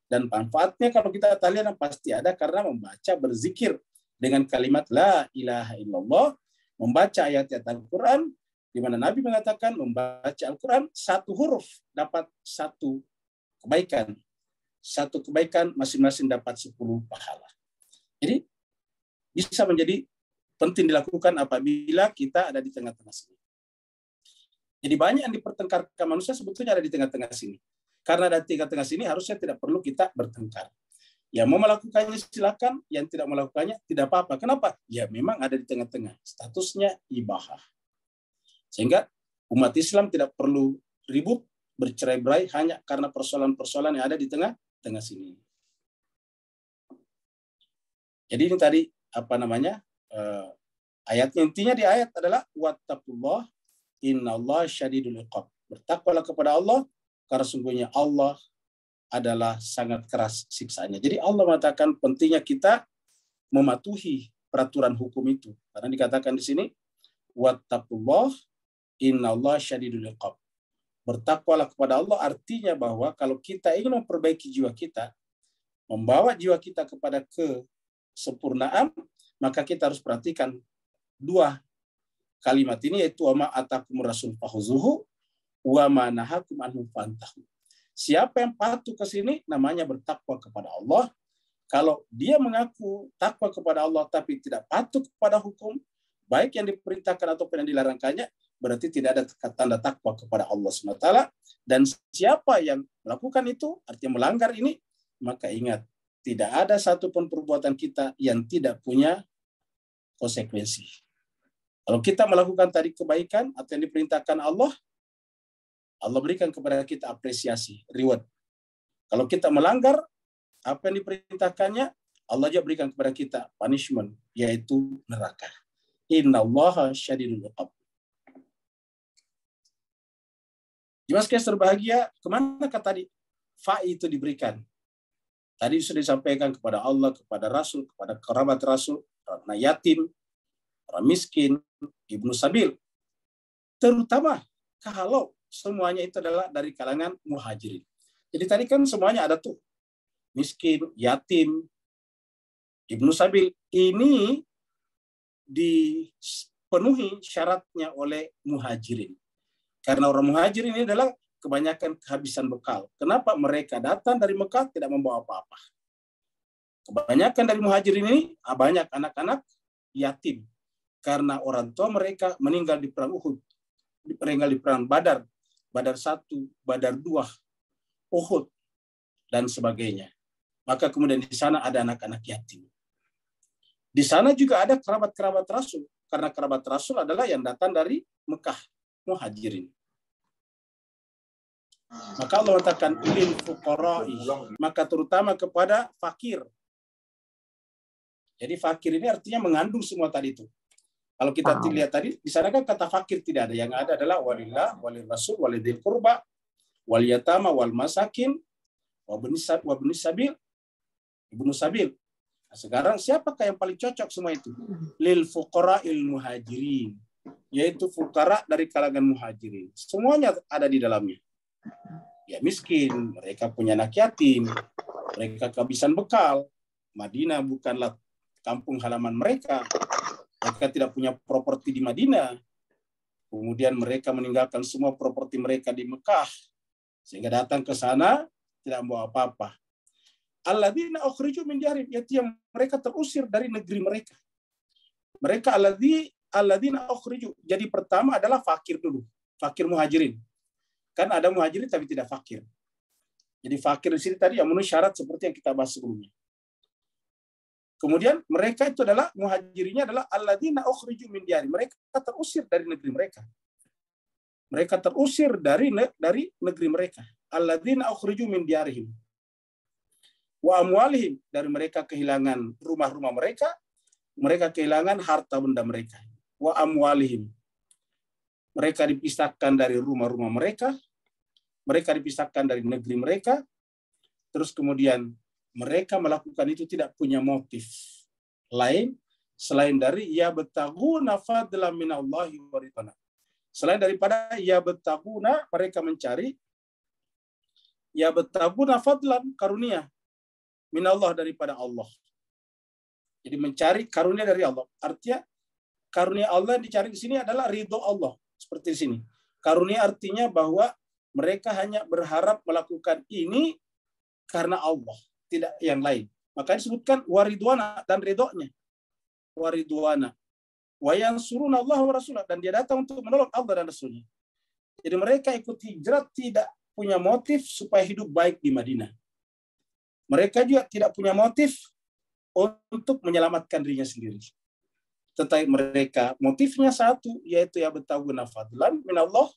Dan manfaatnya kalau kita tahlilan pasti ada karena membaca berzikir dengan kalimat la ilaha illallah, membaca ayat-ayat Al-Quran, di mana Nabi mengatakan membaca Al-Quran satu huruf dapat satu kebaikan. Satu kebaikan masing-masing dapat 10 pahala. Jadi bisa menjadi penting dilakukan apabila kita ada di tengah-tengah sini. Jadi banyak yang dipertengkarkan manusia sebetulnya ada di tengah-tengah sini. Karena ada di tengah-tengah sini harusnya tidak perlu kita bertengkar. Yang mau melakukannya silakan, yang tidak melakukannya tidak apa-apa. Kenapa? Ya memang ada di tengah-tengah. Statusnya ibahah. Sehingga umat Islam tidak perlu ribut, bercerai-berai hanya karena persoalan-persoalan yang ada di tengah sini. Jadi ini tadi ayatnya, intinya di ayat adalah wattaqullah innallaha syadidul iqab. Bertakwalah kepada Allah karena sungguhnya Allah adalah sangat keras siksaannya. Jadi Allah mengatakan pentingnya kita mematuhi peraturan hukum itu. Karena dikatakan di sini wattaqullah innallaha syadidul iqab. Bertakwalah kepada Allah artinya bahwa kalau kita ingin memperbaiki jiwa kita, membawa jiwa kita kepada kesempurnaan, maka kita harus perhatikan dua kalimat ini, yaitu wa ma atakum rasul fahuzuhu wa ma nahakum anhu fantahu. Siapa yang patuh ke sini namanya bertakwa kepada Allah. Kalau dia mengaku takwa kepada Allah tapi tidak patuh kepada hukum, baik yang diperintahkan ataupun yang dilarangkannya, berarti tidak ada tanda takwa kepada Allah SWT. Dan siapa yang melakukan itu, artinya melanggar ini, maka ingat, tidak ada satupun perbuatan kita yang tidak punya konsekuensi. Kalau kita melakukan tadi kebaikan atau yang diperintahkan Allah, Allah berikan kepada kita apresiasi, reward. Kalau kita melanggar apa yang diperintahkannya, Allah juga berikan kepada kita punishment, yaitu neraka. Innallaha syadidul iqab. Jemaah sekalian berbahagia, kemanakah tadi fa itu diberikan? Tadi sudah disampaikan kepada Allah, kepada Rasul, kepada kerabat Rasul, anak yatim, orang miskin, ibnu sabil. Terutama kalau semuanya itu adalah dari kalangan muhajirin. Jadi tadi kan semuanya ada tuh. Miskin, yatim, ibnu sabil. Ini dipenuhi syaratnya oleh muhajirin. Karena orang muhajirin ini adalah kebanyakan kehabisan bekal. Kenapa? Mereka datang dari Mekah tidak membawa apa-apa. Kebanyakan dari muhajirin ini banyak anak-anak yatim. Karena orang tua mereka meninggal di perang Uhud, meninggal di perang Badar, Badar 1, Badar 2, Uhud, dan sebagainya. Maka kemudian di sana ada anak-anak yatim. Di sana juga ada kerabat-kerabat Rasul, karena kerabat Rasul adalah yang datang dari Mekah, muhajirin. Maka Allah katakan lil fuqara'i, maka terutama kepada fakir. Jadi fakir ini artinya mengandung semua tadi itu. Kalau kita lihat tadi, di sana kan kata fakir tidak ada. Yang ada adalah walillah, walil rasul, walidil qurba, wal yatama, wal masakin, wabnis sabil, ibnu sabil. Nah, sekarang siapakah yang paling cocok semua itu? Lil fuqara'il muhajirin, yaitu fuqara dari kalangan muhajirin. Semuanya ada di dalamnya. Ya miskin, mereka punya anak yatim, mereka kehabisan bekal. Madinah bukanlah kampung halaman mereka. Mereka tidak punya properti di Madinah. Kemudian mereka meninggalkan semua properti mereka di Mekah. Sehingga datang ke sana tidak membawa apa-apa. Alladzina ukhriju min diyarihim, yaitu yang mereka terusir dari negeri mereka. Mereka alladzina ukhriju. Jadi pertama adalah fakir dulu. Fakir muhajirin. Kan ada muhajirin tapi tidak fakir. Jadi fakir di sini tadi yang memenuhi syarat seperti yang kita bahas sebelumnya. Kemudian mereka itu adalah muhajirinya adalah alladzina ukhriju min diyarihim. Mereka terusir dari negeri mereka. Mereka terusir dari negeri mereka. Alladzina ukhriju min diyarihim. Wa amwalihim, dari mereka kehilangan rumah-rumah mereka, mereka kehilangan harta benda mereka. Wa amwalihim. Mereka dipisahkan dari rumah-rumah mereka, mereka dipisahkan dari negeri mereka, terus kemudian mereka melakukan itu tidak punya motif lain selain dari ya betaguna fadlan minallahi wa ridwana. Selain daripada ya betaguna, mereka mencari ya betaguna fadlan, karunia, minallah, daripada Allah. Jadi mencari karunia dari Allah. Artinya karunia Allah yang dicari di sini adalah ridho Allah. Seperti di sini. Karunia artinya bahwa mereka hanya berharap melakukan ini karena Allah, tidak yang lain. Maka disebutkan waridwana, dan ridhonya. Waridwana. Wa yansuruna Allah wa rasulah, dan dia datang untuk menolong Allah dan Rasulnya. Jadi mereka ikut hijrah tidak punya motif supaya hidup baik di Madinah. Mereka juga tidak punya motif untuk menyelamatkan dirinya sendiri. Tetapi mereka motifnya satu, yaitu ya betaguna fadlan minallah,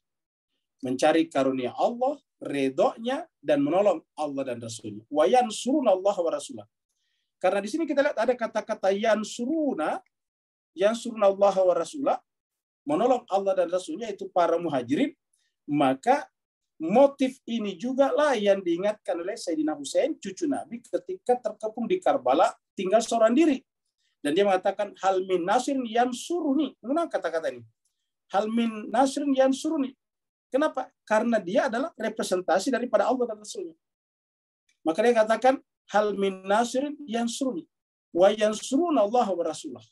mencari karunia Allah, ridhonya, dan menolong Allah dan Rasulnya. Wa yansuruna Allah wa rasulah. Karena di sini kita lihat ada kata-kata yansuruna Allah wa rasulah, menolong Allah dan Rasulnya, itu para muhajirin. Maka motif ini juga lah yang diingatkan oleh Sayyidina Husain, cucu Nabi, ketika terkepung di Karbala, tinggal seorang diri. Dan dia mengatakan, hal min nasirin yansuruni. Mengenal kata-kata ini. Hal min nasirin yansuruni. Kenapa? Karena dia adalah representasi daripada Allah dan Rasulnya. Maka dia katakan, hal min nasirin yansuruni. Wa yansuruna Allah wa rasulah.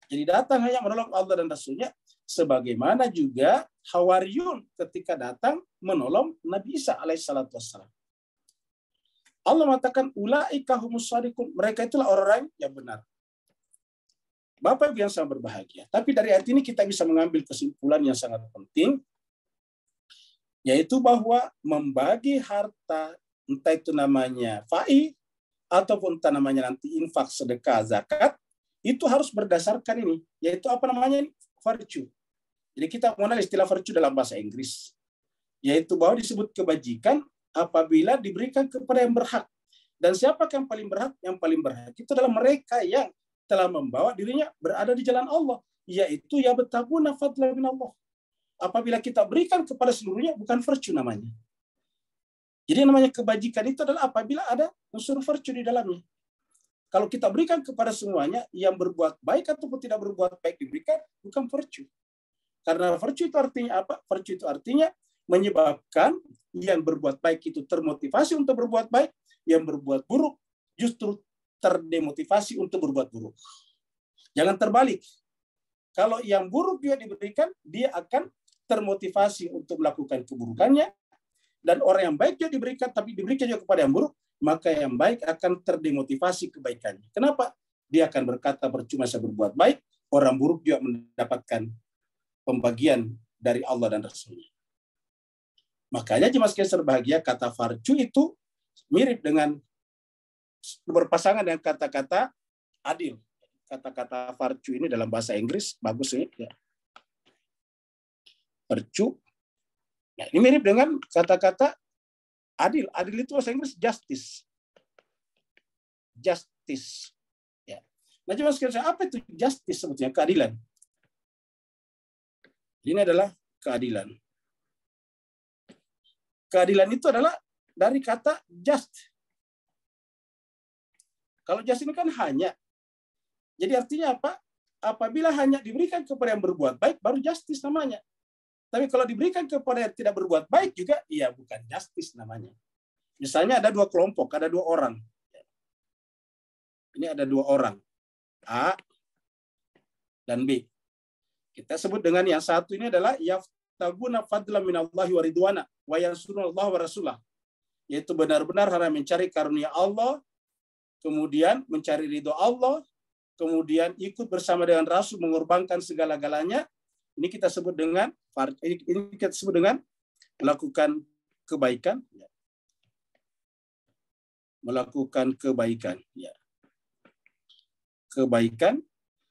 Jadi datang hanya menolong Allah dan Rasulnya, sebagaimana juga Hawariyun ketika datang menolong Nabi Isa alaihissalatu wassalam. Allah mengatakan, ulaika humus shadiqun, mereka itulah orang yang benar. Bapak Ibu yang sangat berbahagia. Tapi dari ayat ini kita bisa mengambil kesimpulan yang sangat penting, yaitu bahwa membagi harta, entah itu namanya fa'i, ataupun entah namanya nanti infak, sedekah, zakat, itu harus berdasarkan ini, yaitu apa namanya, virtue. Jadi kita mengenal istilah virtue dalam bahasa Inggris, yaitu bahwa disebut kebajikan apabila diberikan kepada yang berhak. Dan siapa yang paling berhak? Yang paling berhak itu adalah mereka yang telah membawa dirinya berada di jalan Allah, yaitu ya betaguna fadlan minallah. Apabila kita berikan kepada seluruhnya, bukan virtue namanya. Jadi namanya kebajikan itu adalah apabila ada unsur virtue di dalamnya. Kalau kita berikan kepada semuanya, yang berbuat baik ataupun tidak berbuat baik diberikan, bukan virtue. Karena virtue itu artinya apa? Virtue itu artinya menyebabkan yang berbuat baik itu termotivasi untuk berbuat baik, yang berbuat buruk justru terdemotivasi untuk berbuat buruk. Jangan terbalik. Kalau yang buruk juga diberikan, dia akan termotivasi untuk melakukan keburukannya, dan orang yang baik juga diberikan, tapi diberikan juga kepada yang buruk, maka yang baik akan terdemotivasi kebaikannya. Kenapa? Dia akan berkata, percuma saya berbuat baik, orang buruk juga mendapatkan pembagian dari Allah dan Rasulnya. Makanya jemaah sekalian berbahagia, kata farju itu mirip dengan, berpasangan dengan kata-kata adil. Kata-kata farju ini dalam bahasa Inggris bagus ini. Ya. Farju. Nah, ini mirip dengan kata-kata adil. Adil itu bahasa Inggris justice. Justice. Ya. Nah, jemaah sekalian, apa itu justice sebetulnya? Keadilan. Ini adalah keadilan. Keadilan itu adalah dari kata just. Kalau just ini kan hanya. Jadi artinya apa? Apabila hanya diberikan kepada yang berbuat baik, baru justice namanya. Tapi kalau diberikan kepada yang tidak berbuat baik juga, iya bukan justice namanya. Misalnya ada dua kelompok, ada dua orang. Ini ada dua orang. A dan B. Kita sebut dengan yang satu ini adalah yaftaguna fadlan minallahi wa ridwana wa yansuruna Allah wa rasulah. Yaitu benar-benar harus mencari karunia Allah, kemudian mencari ridho Allah, kemudian ikut bersama dengan Rasul mengorbankan segala-galanya. Ini kita sebut dengan melakukan kebaikan. Melakukan kebaikan. Ya. Kebaikan.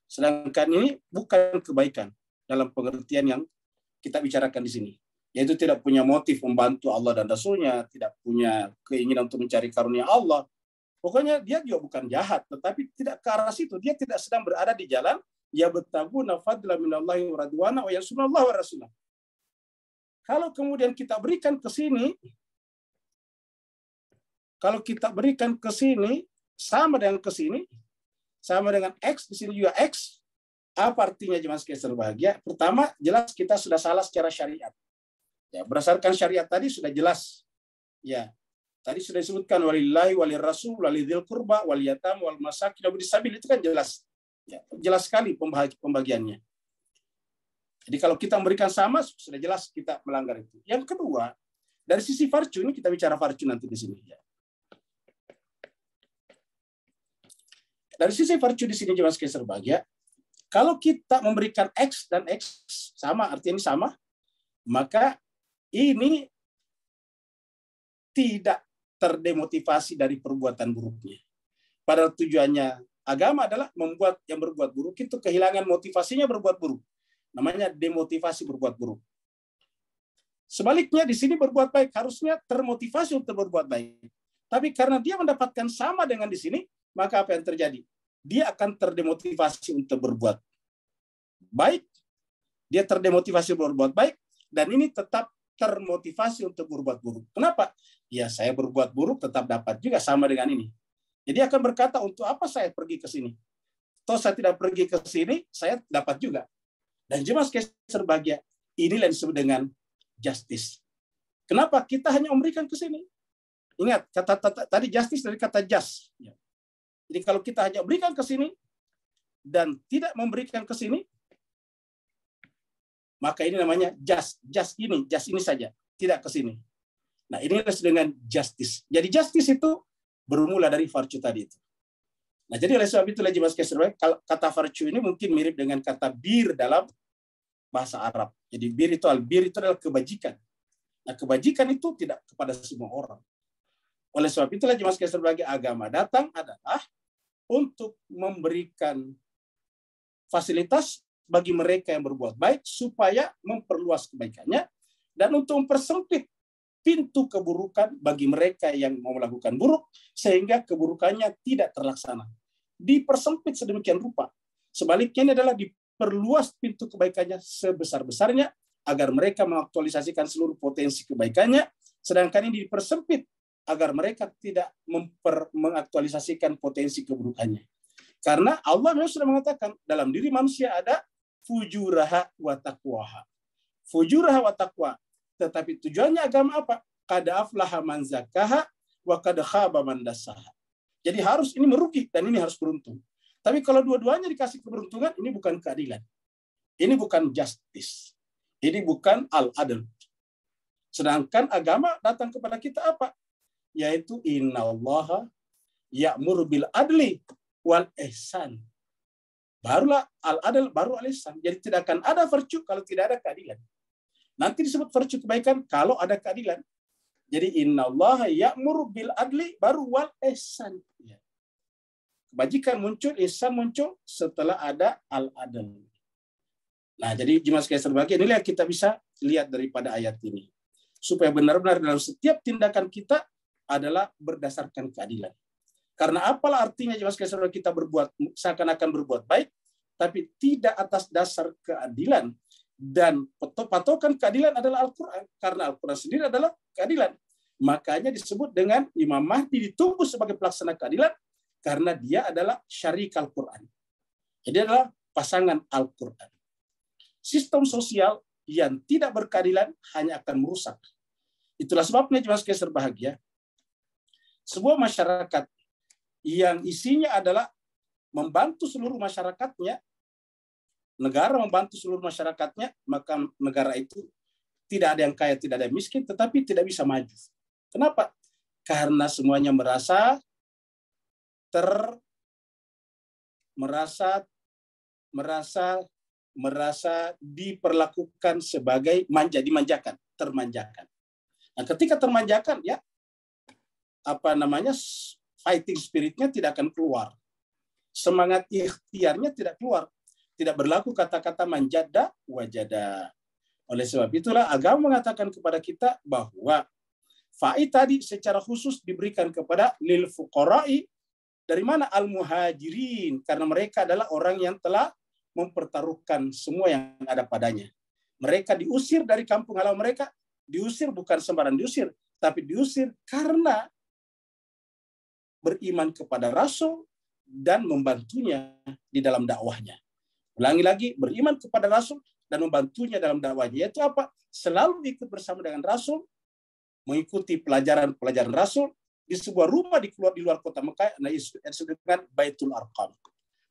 Sedangkan ini bukan kebaikan dalam pengertian yang kita bicarakan di sini. Yaitu tidak punya motif membantu Allah dan Rasulnya, tidak punya keinginan untuk mencari karunia Allah. Pokoknya dia juga bukan jahat, tetapi tidak ke arah situ. Dia tidak sedang berada di jalan ya betaguna fadlan minallahi wa ridwana wa yansuruna Allah wa rasulah. Kalau kemudian kita berikan ke sini, kalau kita berikan ke sini sama dengan ke sini, sama dengan X, di sini juga X. Apa artinya jemaah sekalian berbahagia? Pertama, jelas kita sudah salah secara syariat. Ya, berdasarkan syariat tadi sudah jelas. Ya, Tadi sudah disebutkan walillahi walil rasul walidzil qurba wal yatam wal masakin wabnis sabil, itu kan jelas. Ya, jelas sekali pembagiannya. Jadi kalau kita memberikan sama, sudah jelas kita melanggar itu. Yang kedua, dari sisi farju, ini kita bicara farju nanti di sini. Ya. Dari sisi farju di sini jemaah sekalian berbahagia, kalau kita memberikan X dan X sama, artinya ini sama, maka ini tidak terdemotivasi dari perbuatan buruknya. Padahal tujuannya agama adalah membuat yang berbuat buruk itu kehilangan motivasinya berbuat buruk. Namanya demotivasi berbuat buruk. Sebaliknya di sini berbuat baik harusnya termotivasi untuk berbuat baik. Tapi karena dia mendapatkan sama dengan di sini, maka apa yang terjadi? Dia akan terdemotivasi untuk berbuat baik. Dia terdemotivasi berbuat baik dan ini tetap termotivasi untuk berbuat buruk. Kenapa? Ya saya berbuat buruk tetap dapat juga sama dengan ini. Jadi akan berkata, untuk apa saya pergi ke sini? Toh saya tidak pergi ke sini, saya dapat juga. Dan jemaah sekalian berbahagia, inilah yang disebut dengan justice. Kenapa? Kita hanya memberikan ke sini. Ingat, tadi justice dari kata just. Jadi kalau kita hanya berikan ke sini dan tidak memberikan ke sini, maka ini namanya just ini saja, tidak ke sini. Nah, ini dengan justice. Jadi justice itu bermula dari farju tadi itu. Nah, jadi oleh sebab itu jemaah sekalian, kata farju ini mungkin mirip dengan kata bir dalam bahasa Arab. Jadi bir itu adalah kebajikan. Nah, kebajikan itu tidak kepada semua orang. Oleh sebab itulah jemaah sekalian sebagai agama datang adalah untuk memberikan fasilitas bagi mereka yang berbuat baik supaya memperluas kebaikannya dan untuk mempersempit pintu keburukan bagi mereka yang mau melakukan buruk sehingga keburukannya tidak terlaksana. Dipersempit sedemikian rupa. Sebaliknya ini adalah diperluas pintu kebaikannya sebesar-besarnya agar mereka mengaktualisasikan seluruh potensi kebaikannya, sedangkan ini dipersempit agar mereka tidak mengaktualisasikan potensi keburukannya. Karena Allah memang sudah mengatakan dalam diri manusia ada fujuraha wa taqwaha. Fujuraha wa taqwa. Tetapi tujuannya agama apa? Qad aflaha man zakkaha wa qad khaba man dassaha. Jadi harus ini merugi dan ini harus beruntung. Tapi kalau dua-duanya dikasih keberuntungan, ini bukan keadilan. Ini bukan justice. Ini bukan al-adl. Sedangkan agama datang kepada kita apa? Yaitu innallaha ya'muru bil adli wal ihsan. Barulah al-adl, baru al-ihsan. Jadi tidak akan ada virtue kalau tidak ada keadilan. Nanti disebut virtue kebaikan kalau ada keadilan. Jadi innallaha ya'muru bil adli baru wal ihsan. Kebajikan muncul, ihsan muncul setelah ada al-adl. Nah, jadi jemaah sekalian berbahagia, inilah yang kita bisa lihat daripada ayat ini. Supaya benar-benar dalam setiap tindakan kita adalah berdasarkan keadilan. Karena apalah artinya jemaah sekalian berbahagia kita berbuat seakan-akan berbuat baik, tapi tidak atas dasar keadilan. Dan patokan keadilan adalah Al-Quran. Karena Al-Quran sendiri adalah keadilan. Makanya disebut dengan Imam Mahdi ditunggu sebagai pelaksana keadilan karena dia adalah syarik Al-Quran. Jadi adalah pasangan Al-Quran. Sistem sosial yang tidak berkeadilan hanya akan merusak. Itulah sebabnya jemaah sekalian berbahagia, sebuah masyarakat yang isinya adalah membantu seluruh masyarakatnya, negara membantu seluruh masyarakatnya, maka negara itu tidak ada yang kaya, tidak ada yang miskin, tetapi tidak bisa maju. Kenapa? Karena semuanya merasa diperlakukan sebagai dimanjakan, termanjakan. Nah, ketika termanjakan, ya fighting spiritnya tidak akan keluar, semangat ikhtiarnya tidak keluar, tidak berlaku kata-kata manjada wajada. Oleh sebab itulah agama mengatakan kepada kita bahwa faid tadi secara khusus diberikan kepada lil fuqara'i. Dari mana? Al-muhajirin, karena mereka adalah orang yang telah mempertaruhkan semua yang ada padanya. Mereka diusir dari kampung halaman mereka, diusir bukan sembarang diusir, tapi diusir karena beriman kepada Rasul dan membantunya di dalam dakwahnya. Ulangi lagi, beriman kepada Rasul dan membantunya dalam dakwahnya. Yaitu apa? Selalu ikut bersama dengan Rasul mengikuti pelajaran Rasul di sebuah rumah di luar kota Mekah, nah disebut dengan Baitul Arqam.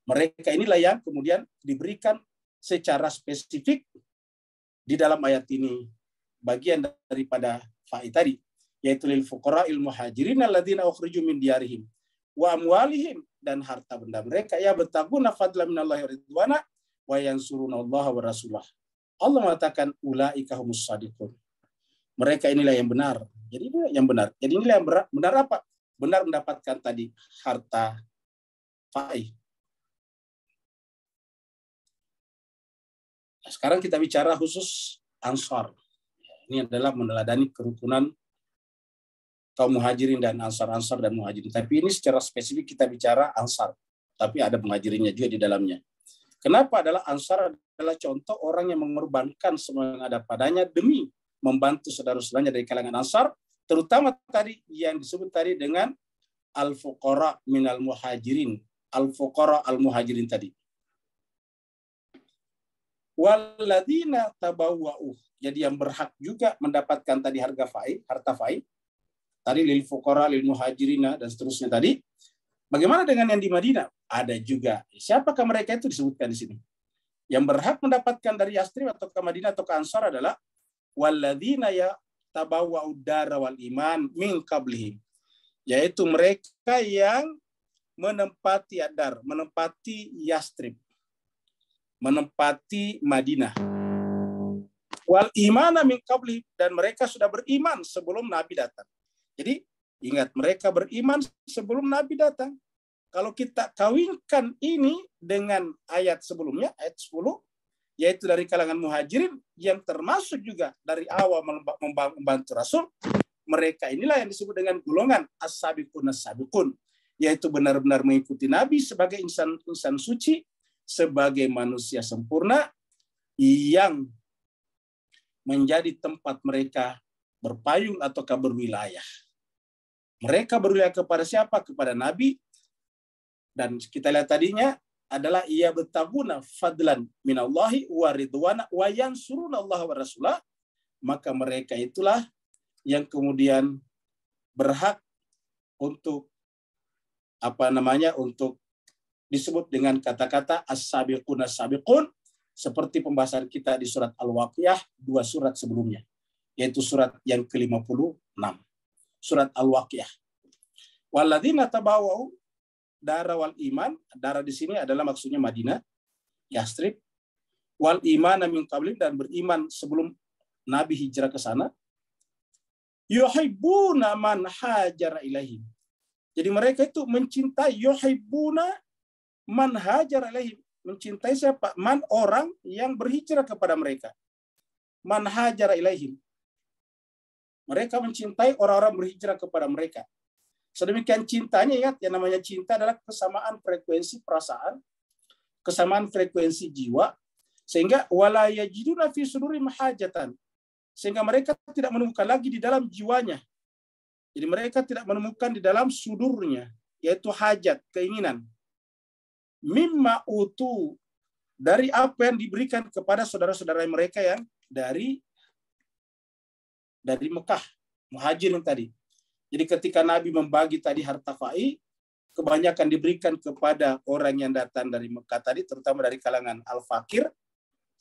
Mereka inilah yang kemudian diberikan secara spesifik di dalam ayat ini bagian daripada fa'i tadi, yaitu lil fuqara'il muhajirin alladzina ukhriju min diyarihim wa amwalihim, dan harta benda mereka ya bertaguna fadlan minallahi wa ridwana wa yansurunallaha wa rasulah. Allah mengatakan ulaika humus shadiqun. Mereka inilah yang benar. Jadi inilah yang benar. Jadi inilah yang benar apa? Benar mendapatkan tadi harta fa'i. Nah, sekarang kita bicara khusus Ansar. Ini adalah meneladani kerukunan kaum muhajirin dan ansar dan muhajirin. Tapi ini secara spesifik kita bicara ansar. Tapi ada muhajirinnya juga di dalamnya. Kenapa adalah ansar adalah contoh orang yang mengorbankan semua yang ada padanya demi membantu saudara-saudaranya dari kalangan ansar, terutama tadi yang disebut tadi dengan al-fuqara minal muhajirin. Al-fuqara al-muhajirin tadi. Walladzina tabawwa'u. Jadi yang berhak juga mendapatkan tadi harta fa'i. Tadi lil fuqara, lil muhajirina, dan seterusnya tadi. Bagaimana dengan yang di Madinah? Ada juga. Siapakah mereka itu disebutkan di sini? Yang berhak mendapatkan dari Yastrib atau ke Madinah atau ke Ansar adalah walladzina ya tabawwa'ud dara wal iman min qablihim. Yaitu mereka yang menempati Adar, menempati Yastrib, menempati Madinah. Wal imana min qablihim, dan mereka sudah beriman sebelum Nabi datang. Jadi ingat, mereka beriman sebelum Nabi datang. Kalau kita kawinkan ini dengan ayat sebelumnya, ayat 10, yaitu dari kalangan muhajirin yang termasuk juga dari awal membantu Rasul, mereka inilah yang disebut dengan golongan as-sabiqun as-sabiqun, yaitu benar-benar mengikuti Nabi sebagai insan suci, sebagai manusia sempurna yang menjadi tempat mereka berpayung ataukah berwilayah. Mereka berwilayah kepada siapa? Kepada Nabi. Dan kita lihat tadinya adalah ia bertaguna fadlan minallahi wa ridwana wa yansurunallaha wa rasulah. Maka mereka itulah yang kemudian berhak untuk untuk disebut dengan kata-kata as-sabiqun as-sabiqun, seperti pembahasan kita di surat Al-Waqiah 2 surat sebelumnya, yaitu surat yang ke-56, surat Al-Waqiah. Walladzina tabawwa'u dara wal iman, dara di sini adalah maksudnya Madinah, Yastrib, wal imana min qablihim, dan beriman sebelum Nabi hijrah ke sana. Yuhibbuna man hajara ilaihim. Jadi mereka itu mencintai, yuhibbuna man hajara ilaihim, mencintai siapa? Man, orang yang berhijrah kepada mereka. Man hajara ilaihim. Mereka mencintai orang-orang berhijrah kepada mereka. Sedemikian cintanya, ingat, yang namanya cinta adalah kesamaan frekuensi perasaan, kesamaan frekuensi jiwa, sehingga wala yajiduna fi sudurihim hajatan, sehingga mereka tidak menemukan lagi di dalam jiwanya. Jadi mereka tidak menemukan di dalam sudurnya, yaitu hajat, keinginan. Mimma utu, dari apa yang diberikan kepada saudara-saudara mereka yang dari Mekah, muhajirin tadi. Jadi ketika Nabi membagi tadi harta fa'i, kebanyakan diberikan kepada orang yang datang dari Mekah tadi, terutama dari kalangan al-fakir,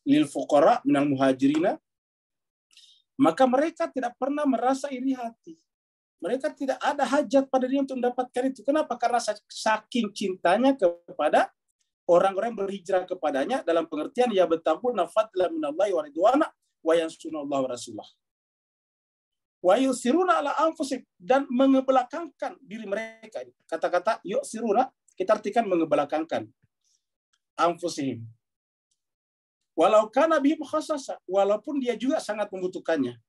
lil fuqara minal muhajirina, maka mereka tidak pernah merasa iri hati. Mereka tidak ada hajat pada diri untuk mendapatkan itu. Kenapa? Karena saking cintanya kepada orang-orang berhijrah kepadanya, dalam pengertian ya betaquna fadlan minallahi wa ridwana wa yansurunallaha wa rasulah. Wa yusiruna ala anfusihim, dan mengebelakangkan diri mereka. Kata-kata yusiruna kita artikan mengebelakangkan anfusihim. Walau kana bihim khassasa, walaupun dia juga sangat membutuhkannya.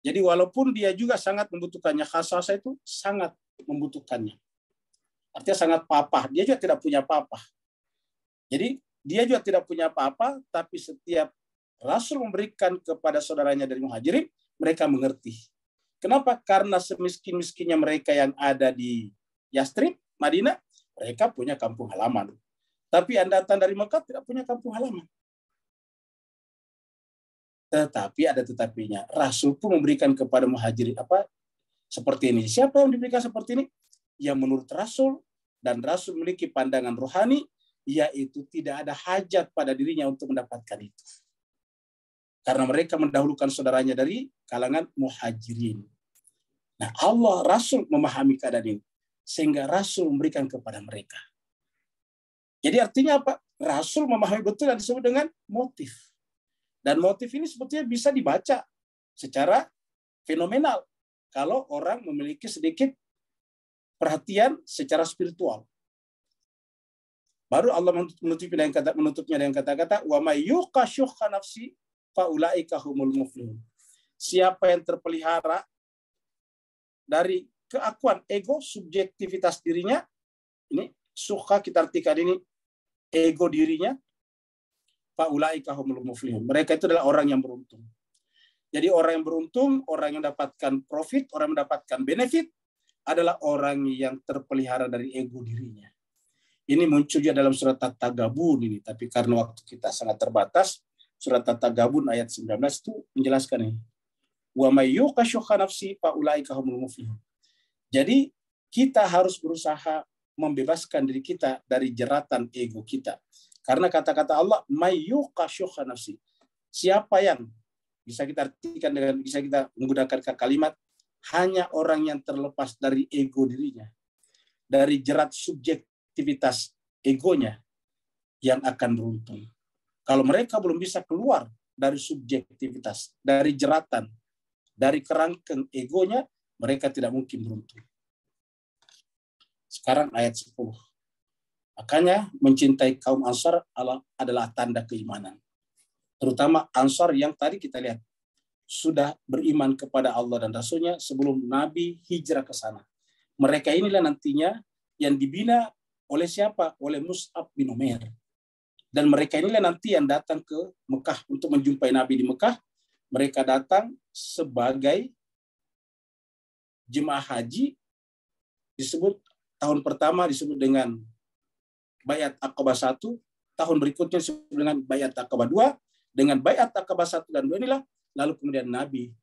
Jadi walaupun dia juga sangat membutuhkannya, khassasa itu sangat membutuhkannya. Artinya sangat papa, dia juga tidak punya apa-apa. Jadi dia juga tidak punya apa-apa, tapi setiap Rasul memberikan kepada saudaranya dari muhajirin, mereka mengerti. Kenapa? Karena semiskin-miskinnya mereka yang ada di Yastrib, Madinah, mereka punya kampung halaman. Tapi yang datang dari Mekah tidak punya kampung halaman. Tetapi ada tetapinya. Rasul pun memberikan kepada muhajirin seperti ini. Siapa yang diberikan seperti ini? Yang menurut Rasul, dan Rasul memiliki pandangan rohani, yaitu tidak ada hajat pada dirinya untuk mendapatkan itu. Karena mereka mendahulukan saudaranya dari kalangan muhajirin. Nah, Allah, Rasul memahami keadaan ini. Sehingga Rasul memberikan kepada mereka. Jadi artinya apa? Rasul memahami betul yang disebut dengan motif. Dan motif ini sebetulnya bisa dibaca secara fenomenal kalau orang memiliki sedikit perhatian secara spiritual. Baru Allah menutupnya dengan kata-kata wa may yuqa syuhha nafsi fa ulaika humul muflihun. Siapa yang terpelihara dari keakuan ego, subjektivitas dirinya, ini syuhha kita artikan ini ego dirinya, faulaika humul muflihun. Mereka itu adalah orang yang beruntung. Jadi orang yang beruntung, orang yang mendapatkan profit, orang yang mendapatkan benefit adalah orang yang terpelihara dari ego dirinya. Ini muncul juga dalam surat At-Tagabun ini, tapi karena waktu kita sangat terbatas, surat At-Tagabun ayat 19 itu menjelaskan ini. Wa may yuqa syuhha nafsi faulaika humul muflihun. Jadi kita harus berusaha membebaskan diri kita dari jeratan ego kita. Karena kata-kata Allah, mayyuqa syuhha nafsi. Siapa yang bisa kita artikan dengan, bisa kita menggunakan kalimat, hanya orang yang terlepas dari ego dirinya, dari jerat subjektivitas egonya, yang akan beruntung. Kalau mereka belum bisa keluar dari subjektivitas, dari jeratan, dari kerangkeng egonya, mereka tidak mungkin beruntung. Sekarang ayat 10. Makanya mencintai kaum Ansar adalah tanda keimanan. Terutama Ansar yang tadi kita lihat sudah beriman kepada Allah dan Rasulnya sebelum Nabi hijrah ke sana. Mereka inilah nantinya yang dibina oleh siapa? Oleh Mus'ab bin Umair. Dan mereka inilah nanti yang datang ke Mekah untuk menjumpai Nabi di Mekah. Mereka datang sebagai jemaah haji. Disebut tahun pertama disebut dengan Bayat Aqabah 1, tahun berikutnya disebut dengan Bayat Aqabah 2, dengan Bayat Aqabah 1 dan 2 inilah, lalu kemudian Nabi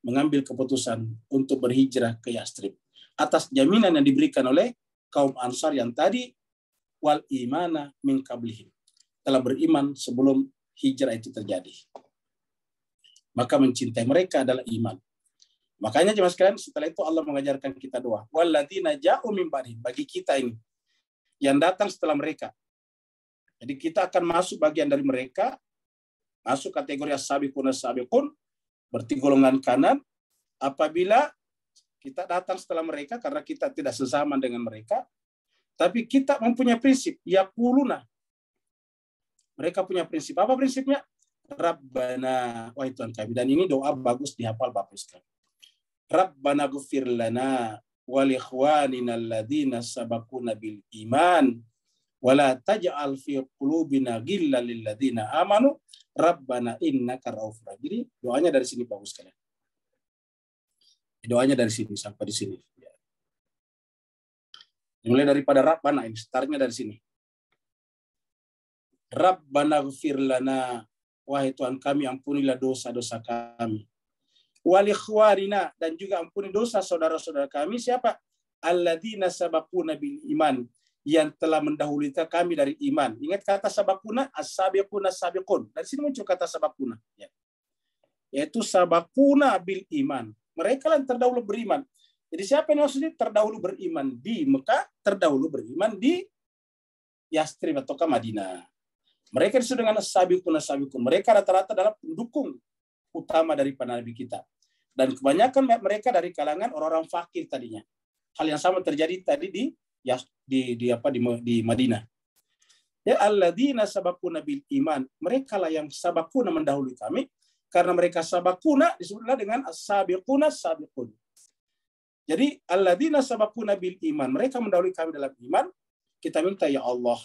mengambil keputusan untuk berhijrah ke Yastrib. Atas jaminan yang diberikan oleh kaum Ansar yang tadi, wal imana min qablihim, telah beriman sebelum hijrah itu terjadi. Maka mencintai mereka adalah iman. Makanya jemaah sekalian, setelah itu Allah mengajarkan kita doa. Walladzina ja'u min ba'dihim, bagi kita ini yang datang setelah mereka. Jadi kita akan masuk bagian dari mereka, masuk kategori as-sabiqun, berarti golongan kanan, apabila kita datang setelah mereka karena kita tidak sezaman dengan mereka, tapi kita mempunyai prinsip, yaquluna. Mereka punya prinsip. Apa prinsipnya? Rabbana, wahai Tuhan kami. Dan ini doa bagus dihafal Bapak sekalian. Rabbana ghfir lana wal ikhwanina alladzina sabaquna bil iman wala taj'al fi qulubina ghillan lil ladzina amanu rabbana innaka raufur rahim. Jadi doanya dari sini bagus sekalian. Doanya dari sini sampai di sini. Mulai daripada Rabbana, ini startnya dari sini. Rabbana ghfir lana, wahai Tuhan kami, ampunilah dosa-dosa kami. Wal ikhwarina, dan juga ampuni dosa saudara-saudara kami. Siapa? Alladzina sabaquna bil iman, yang telah mendahului kami dari iman. Ingat kata sabaquna, as-sabiquna sabiqun. Dari sini muncul kata sabaquna, ya. Yaitu sabaquna bil iman. Mereka yang terdahulu beriman. Jadi siapa yang maksudnya terdahulu beriman di Mekah, terdahulu beriman di Yastrib atau Madinah. Mereka disebut dengan as-sabiquna sabiqun. Mereka rata-rata adalah pendukung utama daripada Nabi kita. Dan kebanyakan mereka dari kalangan orang-orang fakir tadinya. Hal yang sama terjadi tadi di Madinah. Ya alladzina sabaquna bil iman. Mereka lah yang sabaquna mendahului kami, karena mereka sabaquna disebutlah dengan as-sabiquna sabiqun. Jadi alladzina sabaquna bil iman, mereka mendahului kami dalam iman. Kita minta ya Allah,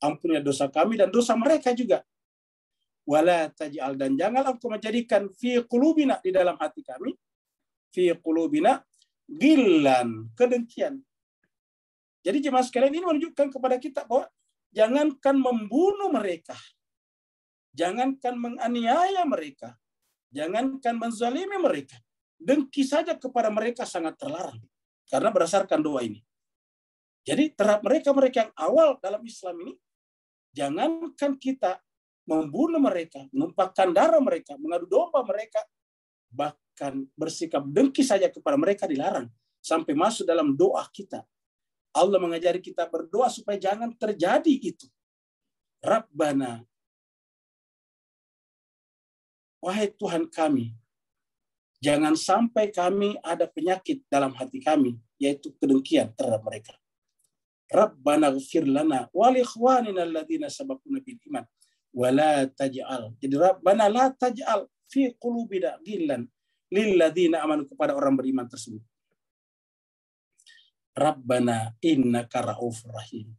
ampunilah dosa kami dan dosa mereka juga. Wala taj'al, dan jangan engkau menjadikan fi qulubina, di dalam hati kami, fi qulubina ghillan, kedengkian. Jadi jemaah sekalian, ini menunjukkan kepada kita bahwa jangankan membunuh mereka, Jangankan menganiaya mereka, jangankan menzalimi mereka, dengki saja kepada mereka sangat terlarang. Karena berdasarkan doa ini. Jadi terhadap mereka-mereka yang awal dalam Islam ini, jangankan kita membunuh mereka, menumpahkan darah mereka, mengadu domba mereka, bahkan bersikap dengki saja kepada mereka dilarang. Sampai masuk dalam doa kita. Allah mengajari kita berdoa supaya jangan terjadi itu. Rabbana, wahai Tuhan kami, jangan sampai kami ada penyakit dalam hati kami, yaitu kedengkian terhadap mereka. Rabbana ghfir lana wa li ikhwanina alladziina sabaquna bil iman wa la taj'al. Jadi Rabbana la taj'al fi qulubina ghillan lil ladzina amanu, kepada orang beriman tersebut. Rabbana innaka ra'ufur rahim.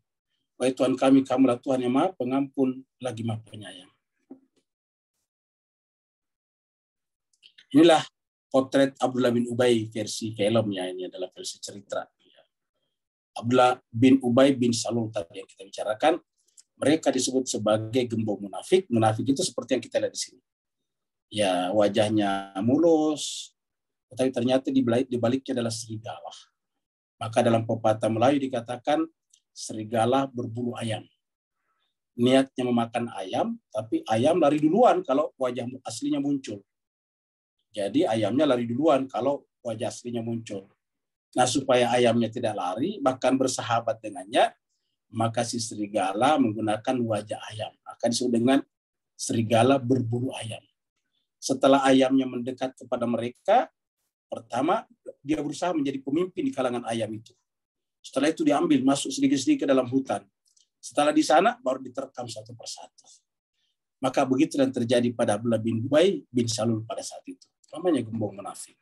Wahai Tuhan kami, kamulah Tuhan yang Maha Pengampun lagi Maha Penyayang. Inilah potret Abdullah bin Ubay versi filmnya, ini adalah versi cerita. Abdullah bin Ubay bin Salul tadi yang kita bicarakan, mereka disebut sebagai gembong munafik. Munafik itu seperti yang kita lihat di sini. Ya, wajahnya mulus, tetapi ternyata di baliknya adalah serigala. Maka dalam pepatah Melayu dikatakan serigala berbulu ayam. Niatnya memakan ayam, tapi ayam lari duluan kalau wajah aslinya muncul. Jadi ayamnya lari duluan kalau wajah aslinya muncul. Nah, supaya ayamnya tidak lari, bahkan bersahabat dengannya, maka si serigala menggunakan wajah ayam. Akan disebut dengan serigala berbulu ayam. Setelah ayamnya mendekat kepada mereka, pertama dia berusaha menjadi pemimpin di kalangan ayam itu. Setelah itu diambil, masuk sedikit-sedikit ke dalam hutan. Setelah di sana, baru diterkam satu persatu. Maka begitu yang terjadi pada Abdullah bin Ubay bin Salul pada saat itu. Namanya gembong munafik.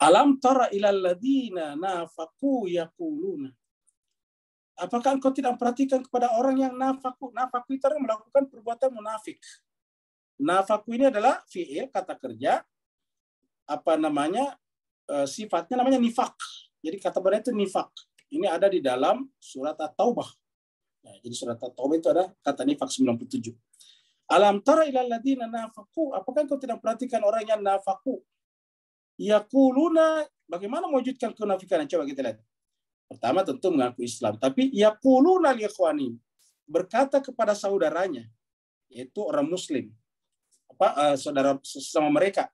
Alam tara ilal ladzina nafaqu yaquluna. Apakah engkau tidak memperhatikan kepada orang yang nafaku? Nafaku itu orang melakukan perbuatan munafik. Nafaku ini adalah fi'il, kata kerja, sifatnya namanya nifak. Jadi kata benar itu nifak. Ini ada di dalam surat At-Taubah. Nah, jadi surat At-Taubah itu ada kata nifak 97. Alam tara ilal ladzina nafaqu. Apakah engkau tidak memperhatikan orang yang nafaku? Yaquluna, bagaimana mewujudkan kemunafikan? Coba kita lihat. Pertama tentu mengaku Islam, tapi yaquluna li ikhwani, berkata kepada saudaranya, yaitu orang muslim, saudara sesama mereka,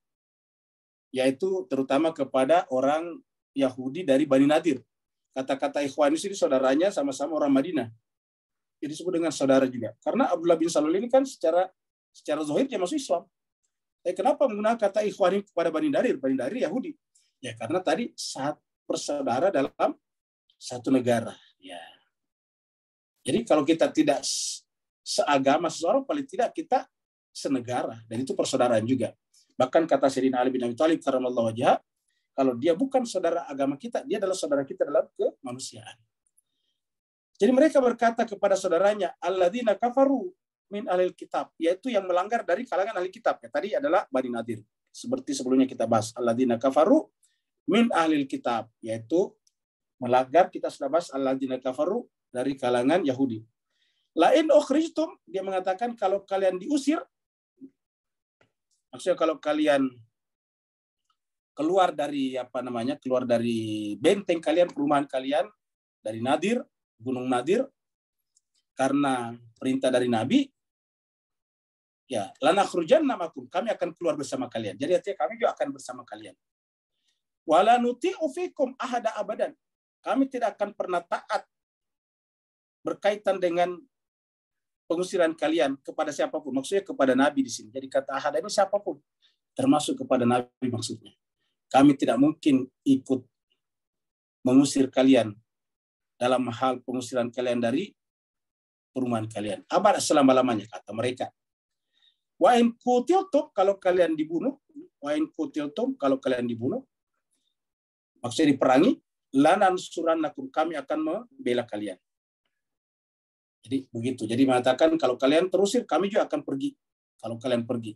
yaitu terutama kepada orang Yahudi dari Bani Nadir. Kata-kata ikhwani ini saudaranya sama-sama orang Madinah. Jadi disebut dengan saudara juga. Karena Abdullah bin Salul ini kan secara zahir dia masuk Islam. Kenapa menggunakan kata ikhwani kepada Bani Nadir? Bani Nadir Yahudi. Ya karena tadi saat bersaudara dalam satu negara. Ya. Jadi kalau kita tidak seagama seseorang, paling tidak kita senegara. Dan itu persaudaraan juga. Bahkan kata Sayyidina Ali bin Abi Thalib karramallahu wajhah, kalau dia bukan saudara agama kita, dia adalah saudara kita dalam kemanusiaan. Jadi mereka berkata kepada saudaranya, alladzina kafaru min ahlil kitab, yaitu yang melanggar dari kalangan ahli kitab. Ya, tadi adalah Bani Nadir. Seperti sebelumnya kita bahas, alladzina kafaru min ahlil kitab, yaitu melanggar, kita sudah bahas alladzina kafaru dari kalangan Yahudi. Lain ukhrijtum, dia mengatakan kalau kalian diusir, maksudnya kalau kalian keluar dari keluar dari benteng kalian, perumahan kalian, dari Nadir, Gunung Nadir, karena perintah dari Nabi, ya, lanakhrujanna ma'akum, kami akan keluar bersama kalian. Jadi artinya kami juga akan bersama kalian. Wala nuti'u fikum ahada abadan, kami tidak akan pernah taat berkaitan dengan pengusiran kalian kepada siapapun. Maksudnya kepada Nabi di sini. Jadi kata ahada ini siapapun, termasuk kepada Nabi maksudnya. Kami tidak mungkin ikut mengusir kalian dalam hal pengusiran kalian dari perumahan kalian. Abad selama-lamanya, kata mereka. Wa in qutiltum, kalau kalian dibunuh, maksudnya diperangi, lanansurannakum, kami akan membela kalian. Jadi begitu. Jadi mengatakan kalau kalian terusir, kami juga akan pergi. Kalau kalian pergi,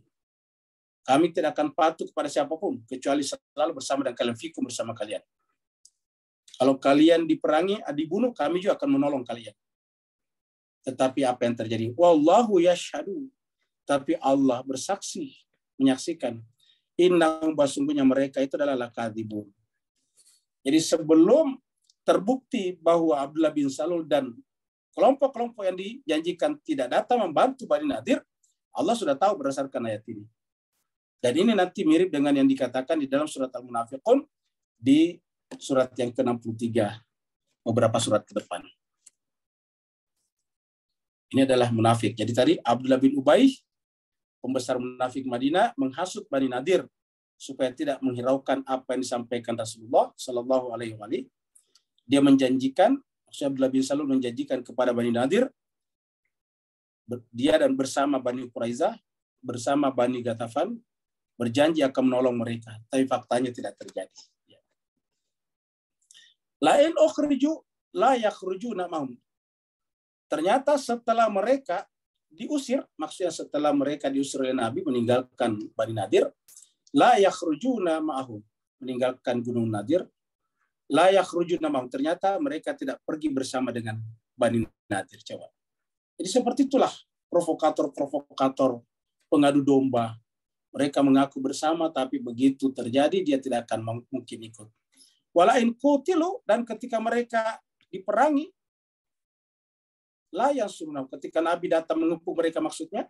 kami tidak akan patuh kepada siapapun kecuali selalu bersama dengan kalian, fikum, bersama kalian. Kalau kalian diperangi, dibunuh, kami juga akan menolong kalian. Tetapi apa yang terjadi? Wallahu yashhadu. Tapi Allah bersaksi, menyaksikan. Innahum sesungguhnya mereka itu adalah lakadzibun. Jadi sebelum terbukti bahwa Abdullah bin Salul dan kelompok-kelompok yang dijanjikan tidak datang membantu Bani Nadir, Allah sudah tahu berdasarkan ayat ini. Dan ini nanti mirip dengan yang dikatakan di dalam surat Al-Munafiqun di surat yang ke-63, beberapa surat ke depan. Ini adalah munafik. Jadi tadi Abdullah bin Ubay, pembesar munafik Madinah, menghasut Bani Nadir supaya tidak menghiraukan apa yang disampaikan Rasulullah Shallallahu Alaihi Wasallam. Dia menjanjikan, maksudnya Abdullah bin Salul menjanjikan kepada Bani Nadir, dia dan bersama Bani Quraizah, bersama Bani Ghatafan, berjanji akan menolong mereka. Tapi faktanya tidak terjadi. Lain ukhriju la yakhrujuna ma'hum. Ternyata setelah mereka diusir, maksudnya setelah mereka diusir oleh Nabi meninggalkan Bani Nadir, la yakhrujuna ma'hum, meninggalkan Gunung Nadir, la yakhrujuna ma'hum, ternyata mereka tidak pergi bersama dengan Bani Nadir. Coba. Jadi seperti itulah provokator-provokator, pengadu domba. Mereka mengaku bersama, tapi begitu terjadi dia tidak akan mungkin ikut. Walain qutilu, dan ketika mereka diperangi, la yansurunahu, ketika Nabi datang mengepung mereka maksudnya,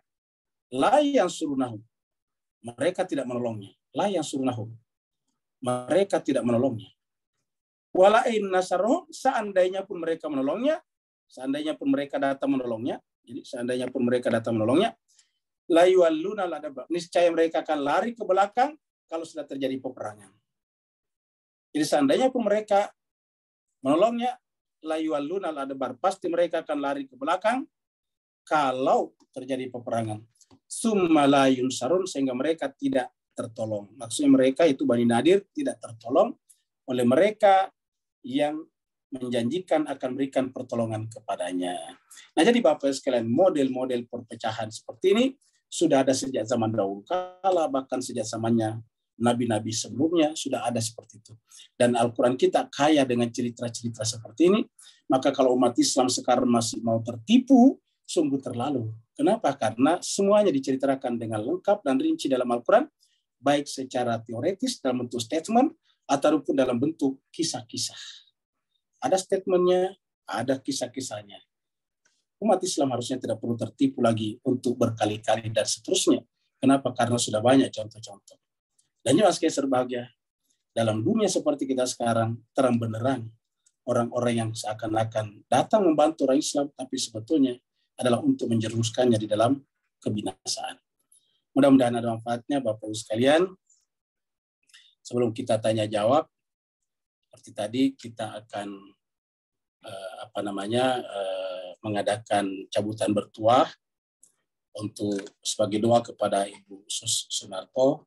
la yansurunahu, mereka tidak menolongnya. La yansurunahu, mereka tidak menolongnya. Walain nasaruhum, seandainya pun mereka menolongnya, seandainya pun mereka datang menolongnya, jadi seandainya pun mereka datang menolongnya, la yuwalluna al-adbar, niscaya mereka akan lari ke belakang kalau sudah terjadi peperangan. Jadi seandainya pun mereka menolongnya, la yuwalluna al-adbar, pasti mereka akan lari ke belakang kalau terjadi peperangan. Summa la yunsarun, sehingga mereka tidak tertolong. Maksudnya mereka itu Bani Nadir tidak tertolong oleh mereka yang menjanjikan akan berikan pertolongan kepadanya. Nah, jadi Bapak sekalian, model-model perpecahan seperti ini sudah ada sejak zaman dahulu kala, bahkan sejak zamannya nabi-nabi sebelumnya sudah ada seperti itu. Dan Al-Quran kita kaya dengan cerita-cerita seperti ini. Maka kalau umat Islam sekarang masih mau tertipu, sungguh terlalu. Kenapa? Karena semuanya diceritakan dengan lengkap dan rinci dalam Al-Quran, baik secara teoretis dalam bentuk statement, ataupun dalam bentuk kisah-kisah. Ada statementnya, ada kisah-kisahnya. Umat Islam harusnya tidak perlu tertipu lagi untuk berkali-kali dan seterusnya. Kenapa? Karena sudah banyak contoh-contoh. Dan jelas kayak berbahagia. Dalam dunia seperti kita sekarang, terang benerang orang-orang yang seakan-akan datang membantu orang Islam, tapi sebetulnya adalah untuk menjerumuskannya di dalam kebinasaan. Mudah-mudahan ada manfaatnya Bapak-Ibu sekalian. Sebelum kita tanya jawab, seperti tadi kita akan mengadakan cabutan bertuah untuk sebagai doa kepada Ibu Sunarto,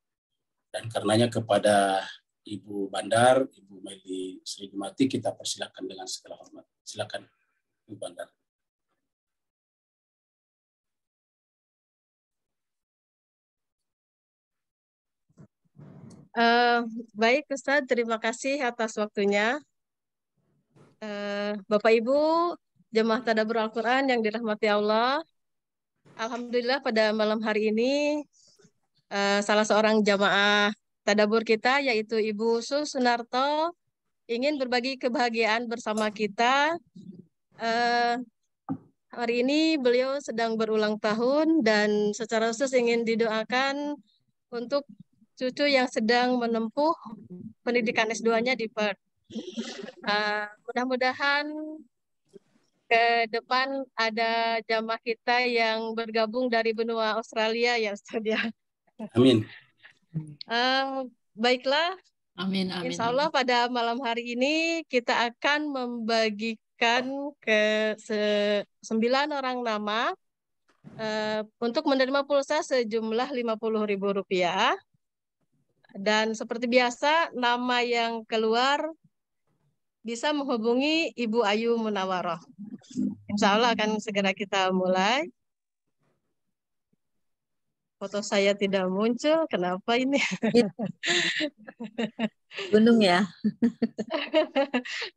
dan karenanya kepada Ibu Bandar, Ibu Meli Sri Jumati, kita persilakan dengan segala hormat. Silakan Ibu Bandar. Baik Ustadz, terima kasih atas waktunya. Bapak Ibu, jemaah Tadabbur Al-Quran yang dirahmati Allah. Alhamdulillah pada malam hari ini salah seorang jamaah Tadabbur kita yaitu Ibu Sunarto ingin berbagi kebahagiaan bersama kita. Hari ini beliau sedang berulang tahun dan secara khusus ingin didoakan untuk cucu yang sedang menempuh pendidikan S2-nya di Perth. Mudah-mudahan ke depan ada jamaah kita yang bergabung dari benua Australia ya Ustaz ya. Amin. Baiklah, Amin, amin. Insya Allah pada malam hari ini kita akan membagikan ke 9 orang nama untuk menerima pulsa sejumlah Rp50.000. Dan seperti biasa, nama yang keluar bisa menghubungi Ibu Ayu Munawaroh. Insya Allah akan segera kita mulai. foto saya tidak muncul. Kenapa ini? Gunung ya.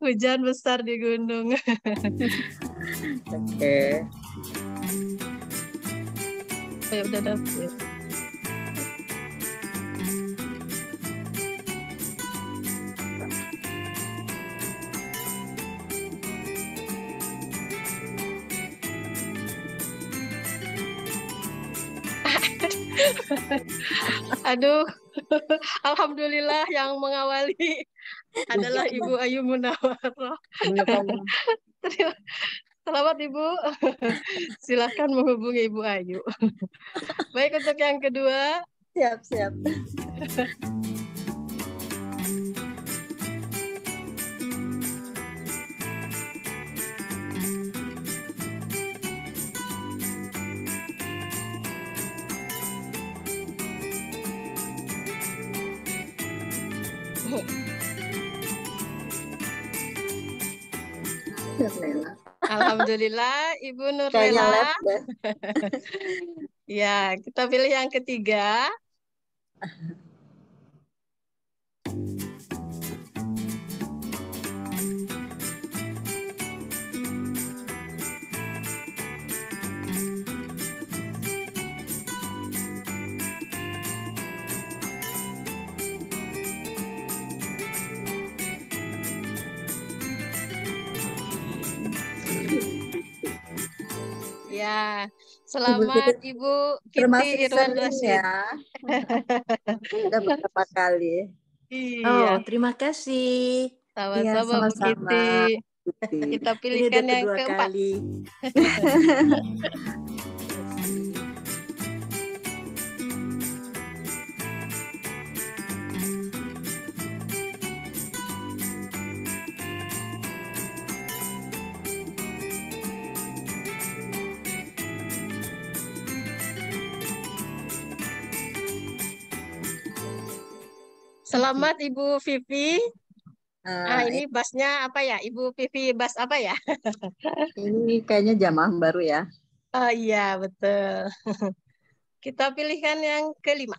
Hujan besar di gunung. Oke. Ya udah dapet. Aduh, alhamdulillah yang mengawali adalah Ibu Ayu Munawwaroh. Selamat Ibu, silakan menghubungi Ibu Ayu. Baik, untuk yang kedua. Siap. Alhamdulillah, Ibu Kayaknya Nurlela. lab deh. Ya, kita pilih yang ketiga. Ya, selamat Ibu Termasuk Kitty Irwan sering Rashid. ya. Udah beberapa kali. Iya, Terima kasih. sama-sama Bu sama-sama. Kitty. Kita Ini pilihkan udah yang kedua keempat. kali. Selamat Ibu Vivi. Ini basnya apa ya? Ibu Vivi bas apa ya? Ini kayaknya jamaah baru ya. Oh iya, betul. Kita pilihkan yang kelima.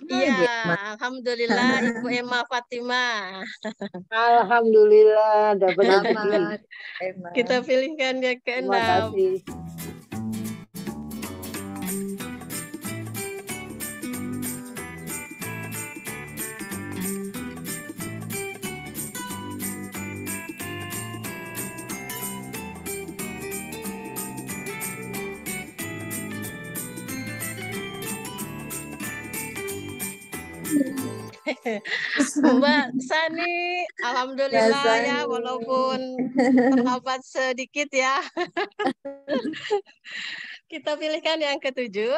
Iya, alhamdulillah Ibu Emma Fatimah. Alhamdulillah dapat Selamat, Emma. Kita pilihkan yang Terima keenam. kasih. Mbak Sani, alhamdulillah ya, walaupun terlambat sedikit ya. Kita pilihkan yang ketujuh.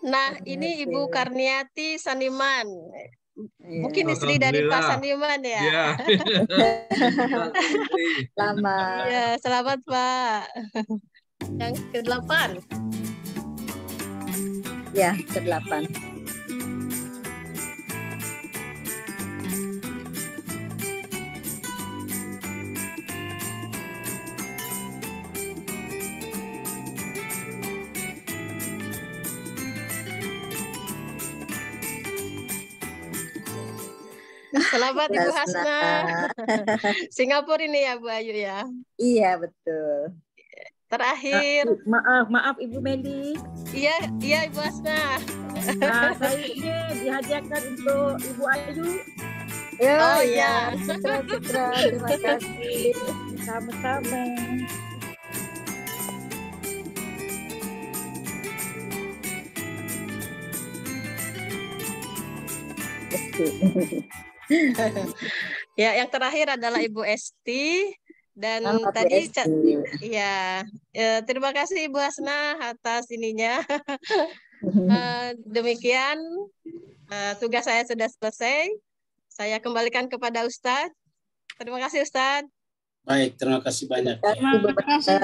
Nah, ini Ibu Karniati Saniman. Mungkin istri dari Pak Saniman ya. Iya. Selamat. Ya, selamat Pak. Yang ke-8. Ya, ke-8. Selamat Ibu Hasna. Singapura ini ya Bu Ayu ya. Iya, betul. Terakhir. Maaf Ibu Meli. Iya Ibu Hasna. Saya ini dihadiahkan untuk Ibu Ayu. Oh iya. Citra, terima kasih. Sama-sama. Esti. Ya, yang terakhir adalah Ibu Esti. Dan Selamat Bu tadi, Esti. ya, terima kasih Ibu Hasna atas ininya. Demikian, tugas saya sudah selesai. Saya kembalikan kepada Ustadz. Terima kasih Ustadz. Baik, terima kasih banyak ya.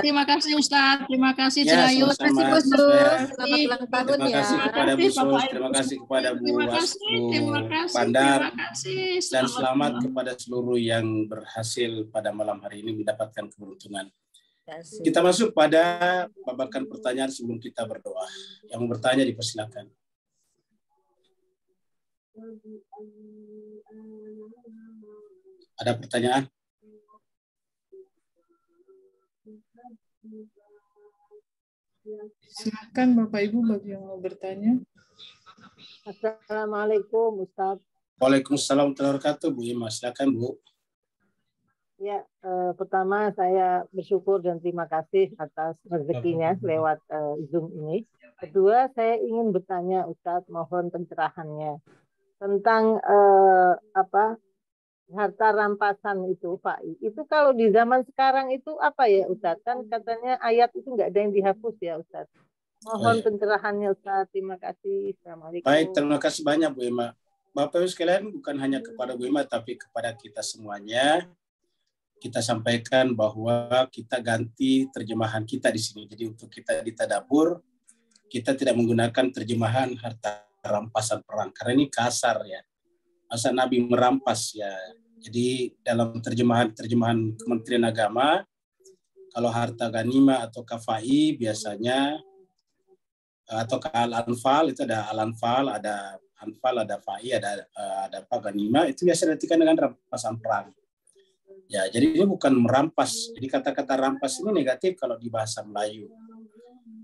Terima kasih Ustadz, terima kasih Ya, Cenayut. sama-sama. Bu Sus, selamat ulang tahun Terima ya. kasih kepada Bu Sus, terima kasih kepada Bu Pandar, dan selamat kepada seluruh yang berhasil pada malam hari ini mendapatkan keberuntungan. Kita masuk pada babakan pertanyaan sebelum kita berdoa. Yang mau bertanya dipersilakan. Ada pertanyaan? Silakan Bapak Ibu bagi yang mau bertanya. Assalamualaikum Ustadz. Waalaikumsalam warahmatullahi wabarakatuh, Bu Ima. Silakan Bu. Ya, pertama saya bersyukur dan terima kasih atas rezekinya lewat Zoom ini. Kedua, saya ingin bertanya Ustadz, mohon pencerahannya tentang harta rampasan itu, Pak. Itu kalau di zaman sekarang itu apa ya Ustadz? Kan katanya ayat itu nggak ada yang dihapus ya Ustadz. Mohon pencerahannya Ustadz. Terima kasih. Assalamualaikum. Baik, terima kasih banyak Bu Ima. Bapak Ibu sekalian, bukan hanya kepada Bu Ima tapi kepada kita semuanya. Kita sampaikan bahwa kita ganti terjemahan kita di sini. Jadi untuk kita di Tadabbur, kita tidak menggunakan terjemahan harta rampasan perang karena ini kasar ya. Masa Nabi merampas ya. Jadi dalam terjemahan Kementerian Agama, kalau harta ganima atau kafai biasanya atau al-anfal itu ada al-anfal, ada anfal, ada fai, ada ganima, itu biasa diartikan dengan rampasan perang. Ya, jadi ini bukan merampas. Jadi kata-kata rampas ini negatif kalau di bahasa Melayu.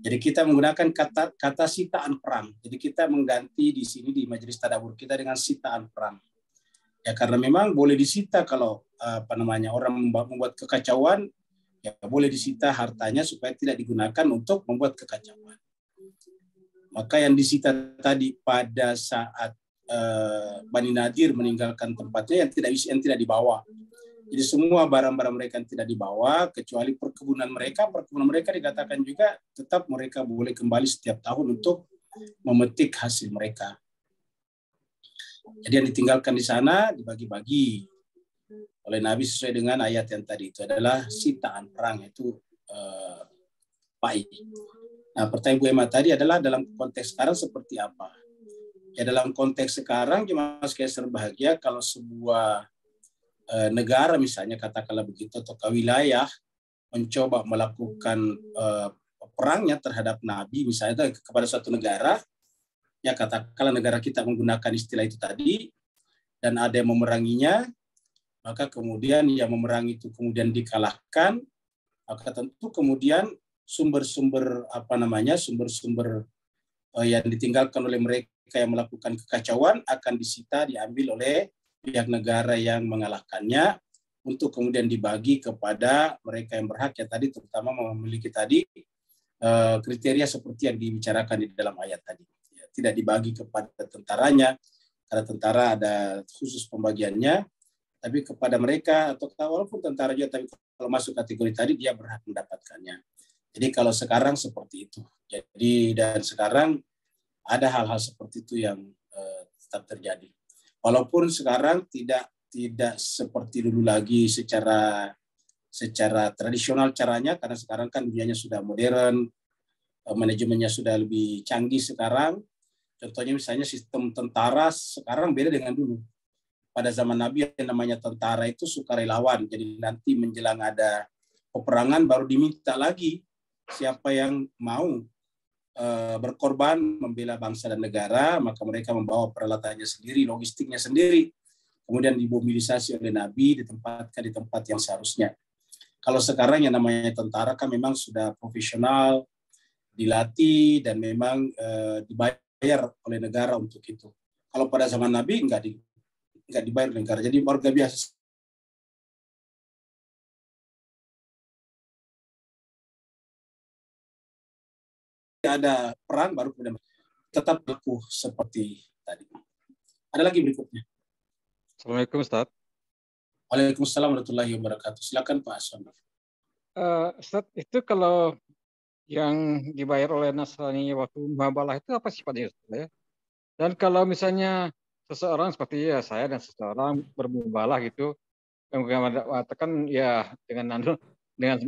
Jadi kita menggunakan kata sitaan perang. Jadi kita mengganti di sini di majelis tadabbur kita dengan sitaan perang. Ya karena memang boleh disita kalau orang membuat kekacauan, ya boleh disita hartanya supaya tidak digunakan untuk membuat kekacauan. Maka yang disita tadi pada saat Bani Nadir meninggalkan tempatnya yang tidak dibawa. Jadi semua barang-barang mereka yang tidak dibawa, kecuali perkebunan mereka dikatakan juga tetap mereka boleh kembali setiap tahun untuk memetik hasil mereka. Jadi yang ditinggalkan di sana dibagi-bagi oleh Nabi sesuai dengan ayat yang tadi itu adalah sitaan perang, itu pai. Nah, pertanyaan Bu Emma tadi adalah dalam konteks sekarang seperti apa? Ya dalam konteks sekarang jemaah sekalian berbahagia kalau sebuah negara misalnya katakanlah begitu atau wilayah mencoba melakukan perangnya terhadap Nabi misalnya kepada suatu negara, ya katakanlah negara kita menggunakan istilah itu tadi dan ada yang memeranginya, maka kemudian yang memerangi itu kemudian dikalahkan, maka tentu kemudian sumber-sumber yang ditinggalkan oleh mereka yang melakukan kekacauan akan disita, diambil oleh pihak negara yang mengalahkannya untuk kemudian dibagi kepada mereka yang berhak ya tadi, terutama memiliki tadi kriteria seperti yang dibicarakan di dalam ayat tadi. Ya, tidak dibagi kepada tentaranya karena tentara ada khusus pembagiannya, tapi kepada mereka atau walaupun tentara juga, tapi kalau masuk kategori tadi dia berhak mendapatkannya. Jadi kalau sekarang seperti itu. Jadi dan sekarang ada hal-hal seperti itu yang tetap terjadi. Walaupun sekarang tidak seperti dulu lagi secara tradisional caranya, karena sekarang kan dunianya sudah modern, manajemennya sudah lebih canggih sekarang. Contohnya misalnya sistem tentara sekarang beda dengan dulu. Pada zaman Nabi yang namanya tentara itu sukarelawan, jadi nanti menjelang ada peperangan baru diminta lagi siapa yang mau berkorban membela bangsa dan negara, maka mereka membawa peralatannya sendiri, logistiknya sendiri, kemudian dimobilisasi oleh Nabi, ditempatkan di tempat yang seharusnya. Kalau sekarang yang namanya tentara kan memang sudah profesional, dilatih dan memang dibayar oleh negara untuk itu. Kalau pada zaman Nabi nggak dibayar oleh negara, jadi warga biasa. Ada perang baru kemudian tetap berlaku seperti tadi. Ada lagi berikutnya. Assalamualaikum Ustaz. Waalaikumsalam warahmatullahi wabarakatuh. Silakan Pak Aswan. Ustaz, itu kalau yang dibayar oleh Nasrani waktu muhabalah itu apa sifatnya Ustaz, ya? Dan kalau misalnya seseorang seperti ya saya dan seseorang bermubalah gitu, yang mengatakan ya dengan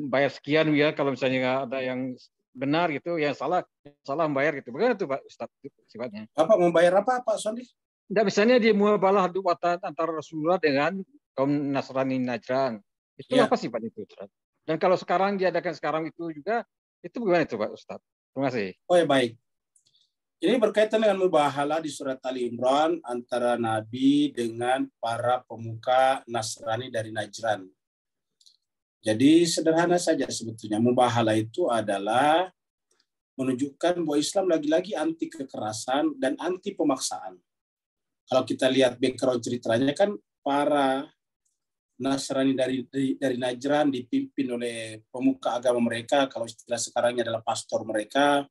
bayar sekian ya, kalau misalnya ada yang benar gitu, yang salah membayar gitu. Bagaimana itu Pak Ustaz sifatnya? Bapak membayar apa Pak Aswan? Tidak, misalnya di mubalah antara Rasulullah dengan kaum Nasrani Najran. Itu Ya. apa sifatnya itu Ustaz? Dan kalau sekarang diadakan sekarang itu juga, itu bagaimana itu Pak Ustaz? Terima kasih. Oh ya, baik. Ini berkaitan dengan mubahalah di surat Ali Imran antara Nabi dengan para pemuka Nasrani dari Najran. Jadi sederhana saja sebetulnya. Mubahalah itu adalah menunjukkan bahwa Islam lagi-lagi anti kekerasan dan anti pemaksaan. Kalau kita lihat background ceritanya kan para Nasrani dari Najran dipimpin oleh pemuka agama mereka, kalau istilah sekarangnya adalah pastor mereka,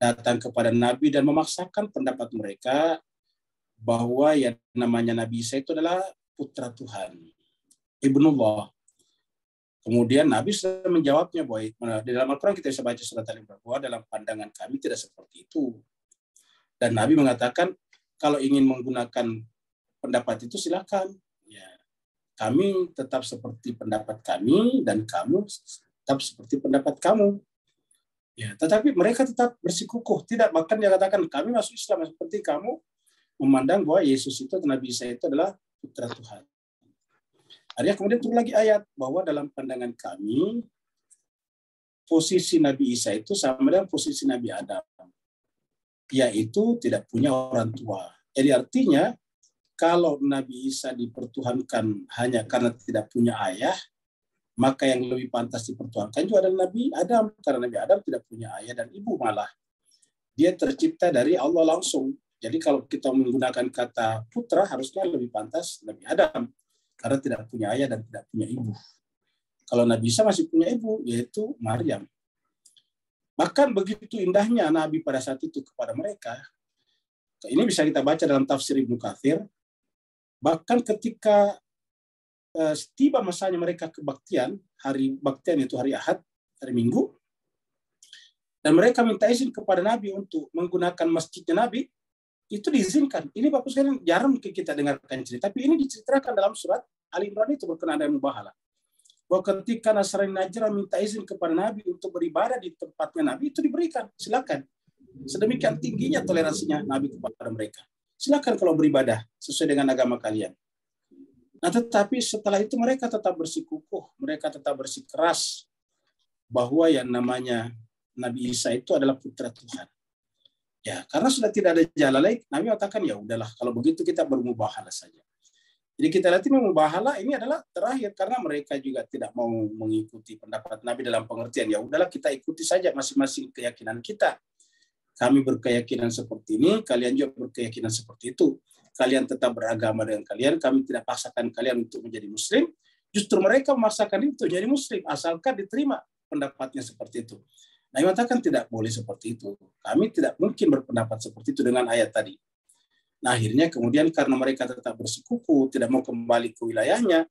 datang kepada Nabi dan memaksakan pendapat mereka bahwa yang namanya Nabi Isa itu adalah putra Tuhan, Ibnullah. Kemudian Nabi sudah menjawabnya bahwa di dalam Al-Quran kita bisa baca surat Al-Imran bahwa dalam pandangan kami tidak seperti itu. Dan Nabi mengatakan kalau ingin menggunakan pendapat itu silakan. Ya, kami tetap seperti pendapat kami dan kamu tetap seperti pendapat kamu. Ya, tetapi mereka tetap bersikukuh, tidak, bahkan dia katakan kami masuk Islam seperti kamu memandang bahwa Yesus itu, Nabi Isa itu adalah putra Tuhan. Akhirnya kemudian turun lagi ayat bahwa dalam pandangan kami posisi Nabi Isa itu sama dengan posisi Nabi Adam, yaitu tidak punya orang tua. Jadi artinya kalau Nabi Isa dipertuhankan hanya karena tidak punya ayah, maka yang lebih pantas dipertuhankan juga adalah Nabi Adam, karena Nabi Adam tidak punya ayah dan ibu, malah dia tercipta dari Allah langsung. Jadi kalau kita menggunakan kata putra harusnya lebih pantas Nabi Adam, karena tidak punya ayah dan tidak punya ibu. Kalau Nabi Isa masih punya ibu, yaitu Maryam. Bahkan begitu indahnya Nabi pada saat itu kepada mereka. Ini bisa kita baca dalam tafsir Ibnu Katsir. Bahkan ketika tiba masanya mereka kebaktian, hari baktian itu hari Ahad, hari Minggu, dan mereka minta izin kepada Nabi untuk menggunakan masjidnya Nabi, itu diizinkan. Ini Bapak sekalian jarang kita dengarkan cerita, tapi ini diceritakan dalam surat Ali Imran itu berkenaan dengan mubahalah. Bahwa ketika Nasrani Najran minta izin kepada Nabi untuk beribadah di tempatnya Nabi, itu diberikan, silakan. Sedemikian tingginya toleransinya Nabi kepada mereka. Silakan kalau beribadah sesuai dengan agama kalian. Nah, tetapi setelah itu mereka tetap bersikukuh, mereka tetap bersikeras bahwa yang namanya Nabi Isa itu adalah putra Tuhan. Ya, karena sudah tidak ada jalan lain, Nabi mengatakan ya udahlah, kalau begitu kita bermubahalah saja. Jadi kita lihat ini mubahalah ini adalah terakhir karena mereka juga tidak mau mengikuti pendapat Nabi dalam pengertian ya udahlah kita ikuti saja masing-masing keyakinan kita. Kami berkeyakinan seperti ini, kalian juga berkeyakinan seperti itu. Kalian tetap beragama dengan kalian, kami tidak paksakan kalian untuk menjadi muslim, justru mereka memaksakan itu jadi muslim, asalkan diterima pendapatnya seperti itu. Nah, mengatakan tidak boleh seperti itu. Kami tidak mungkin berpendapat seperti itu dengan ayat tadi. Nah, akhirnya kemudian karena mereka tetap bersikukuh, tidak mau kembali ke wilayahnya,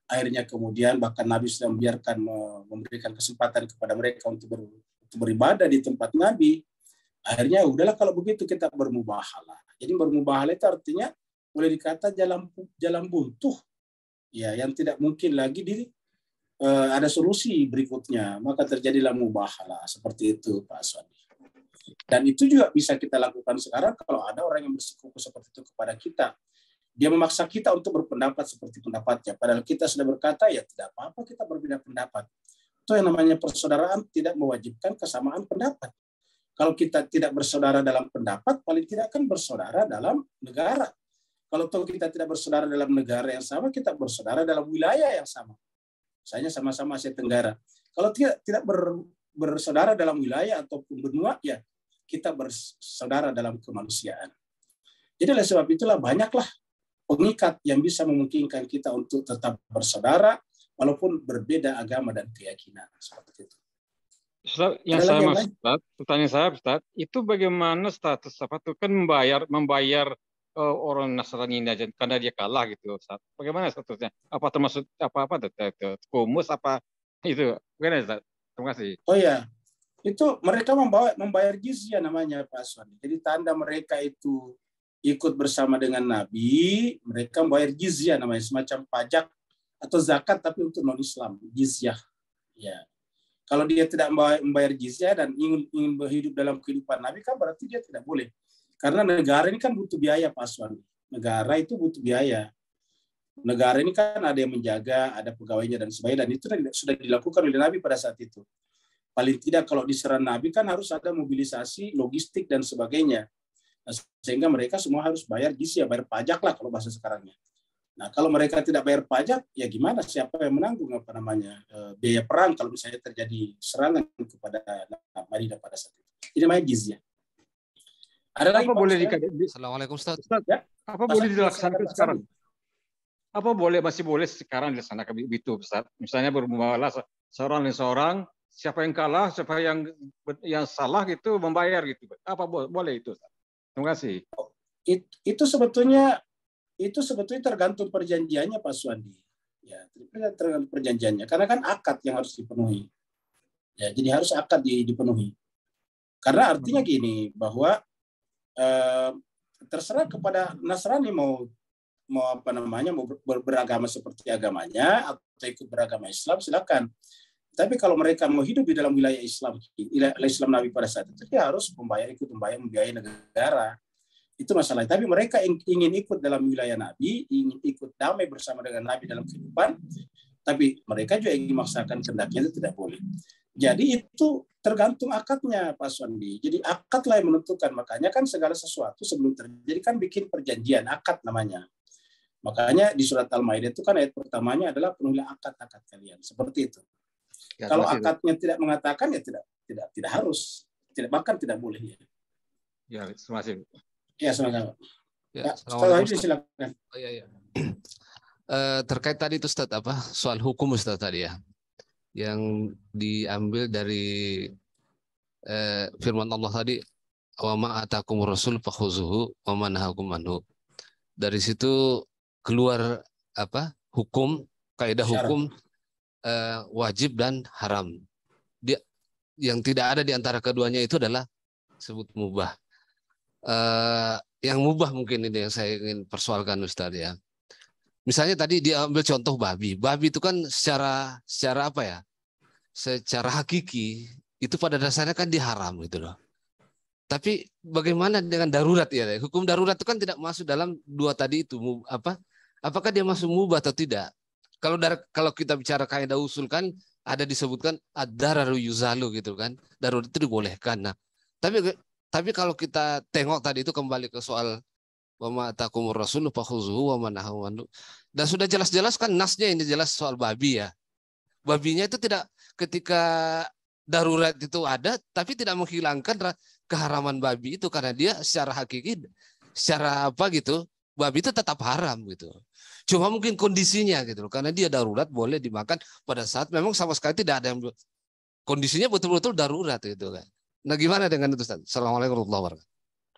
akhirnya kemudian bahkan Nabi sudah membiarkan memberikan kesempatan kepada mereka untuk beribadah di tempat Nabi. Akhirnya udahlah kalau begitu kita bermubahalah. Jadi bermubahalah itu artinya boleh dikata jalan buntu, ya, yang tidak mungkin lagi ada solusi berikutnya, maka terjadilah mubahalah seperti itu Pak Aswan. Dan itu juga bisa kita lakukan sekarang kalau ada orang yang bersikukuh seperti itu kepada kita. Dia memaksa kita untuk berpendapat seperti pendapatnya, padahal kita sudah berkata ya tidak apa-apa kita berbeda pendapat. Itu yang namanya persaudaraan tidak mewajibkan kesamaan pendapat. Kalau kita tidak bersaudara dalam pendapat, paling tidak kan bersaudara dalam negara. Kalau kita tidak bersaudara dalam negara yang sama, kita bersaudara dalam wilayah yang sama. Misalnya sama-sama Asia Tenggara. Kalau tidak bersaudara dalam wilayah ataupun benua, ya kita bersaudara dalam kemanusiaan. Jadi oleh sebab itulah banyaklah pengikat yang bisa memungkinkan kita untuk tetap bersaudara walaupun berbeda agama dan keyakinan. Seperti itu. Ustaz, yang saya maksud, pertanyaan saya, Ustaz, itu bagaimana status apa itu kan membayar orang Nasrani ini aja karena dia kalah gitu, Ustaz. Bagaimana statusnya? Apa termasuk apa itu? Kumus apa itu? Bagaimana, Ustaz? Terima kasih. Oh ya, itu mereka membayar jizyah namanya Pak Aswan. Jadi tanda mereka itu ikut bersama dengan Nabi, mereka membayar jizyah namanya, semacam pajak atau zakat tapi untuk non Islam, jizyah. Ya. Kalau dia tidak membayar jizyah dan ingin berhidup dalam kehidupan Nabi, kan berarti dia tidak boleh. Karena negara ini kan butuh biaya, Pak Aswan. Negara itu butuh biaya. Negara ini kan ada yang menjaga, ada pegawainya dan sebagainya, dan itu sudah dilakukan oleh Nabi pada saat itu. Paling tidak kalau diserang Nabi kan harus ada mobilisasi, logistik dan sebagainya. Nah, sehingga mereka semua harus bayar jizyah, bayar pajak lah kalau bahasa sekarangnya. Nah, kalau mereka tidak bayar pajak, ya gimana? Siapa yang menanggung biaya perang kalau misalnya terjadi serangan kepada Madinah pada saat itu? Ini namanya jizyah. Ada lagi, Apa boleh Assalamualaikum Ustaz. Ya? Apa boleh dilaksanakan sekarang? Apa masih boleh sekarang dilaksanakan begitu, Ustaz? Misalnya bermuamalah seorang dan seorang, siapa yang kalah, siapa yang salah gitu membayar gitu. Apa boleh itu, Ustaz? Terima kasih. Itu sebetulnya tergantung perjanjiannya, Pak Suwandi. Ya, tergantung perjanjiannya. Karena kan akad yang harus dipenuhi. Ya, jadi harus akad dipenuhi. Karena artinya gini, bahwa terserah kepada Nasrani mau beragama seperti agamanya atau ikut beragama Islam, silakan. Tapi kalau mereka mau hidup di dalam wilayah Islam Nabi pada saat itu, dia harus membiayai negara. Itu masalahnya. Tapi mereka ingin ikut dalam wilayah Nabi, ingin ikut damai bersama dengan Nabi dalam kehidupan, tapi mereka juga ingin memaksakan kehendaknya, itu tidak boleh. Jadi itu tergantung akadnya, Pak Suwandi. Jadi akadlah yang menentukan. Makanya kan segala sesuatu sebelum terjadi kan bikin perjanjian, akad namanya. Makanya di surat Al-Maidah itu kan ayat pertamanya adalah penuhilah akad-akad kalian. Seperti itu. Ya, kalau akadnya tidak mengatakan ya tidak harus, bahkan tidak boleh. Ya, terima kasih. Ya, sama-sama. Ya, silakan. Oh, ya. Terkait tadi itu Ustaz, soal hukum Ustaz tadi ya, yang diambil dari firman Allah tadi, wa ma atakumur rasul fakhuzuhu wa ma nahakum anhu. Dari situ keluar hukum, kaidah hukum wajib dan haram. Yang tidak ada di antara keduanya itu adalah sebut mubah. Yang mubah mungkin ini yang saya ingin persoalkan Ustaz ya. Misalnya tadi dia ambil contoh babi. Babi itu kan secara secara hakiki itu pada dasarnya kan diharam gitu loh. Tapi bagaimana dengan darurat ya? Hukum darurat itu kan tidak masuk dalam dua tadi itu. Apakah dia masuk mubah atau tidak? Kalau kita bicara kaidah usul kan ada disebutkan ad-dararu yuzalu gitu kan. Darurat itu dibolehkan. Nah, tapi kalau kita tengok tadi itu kembali ke soal wa ma atakumur rasul fakhuzuhu wa ma nahakum anhu. Dan sudah jelas-jelas kan nasnya ini jelas soal babi ya. Babinya itu tidak ketika darurat itu ada tapi tidak menghilangkan keharaman babi itu karena dia secara hakiki secara babi itu tetap haram gitu. Cuma mungkin kondisinya gitu loh, karena dia darurat boleh dimakan pada saat memang sama sekali tidak ada yang kondisinya betul-betul darurat gitu kan. Nah, gimana dengan itu Ustaz? Assalamualaikum warahmatullahi wabarakatuh.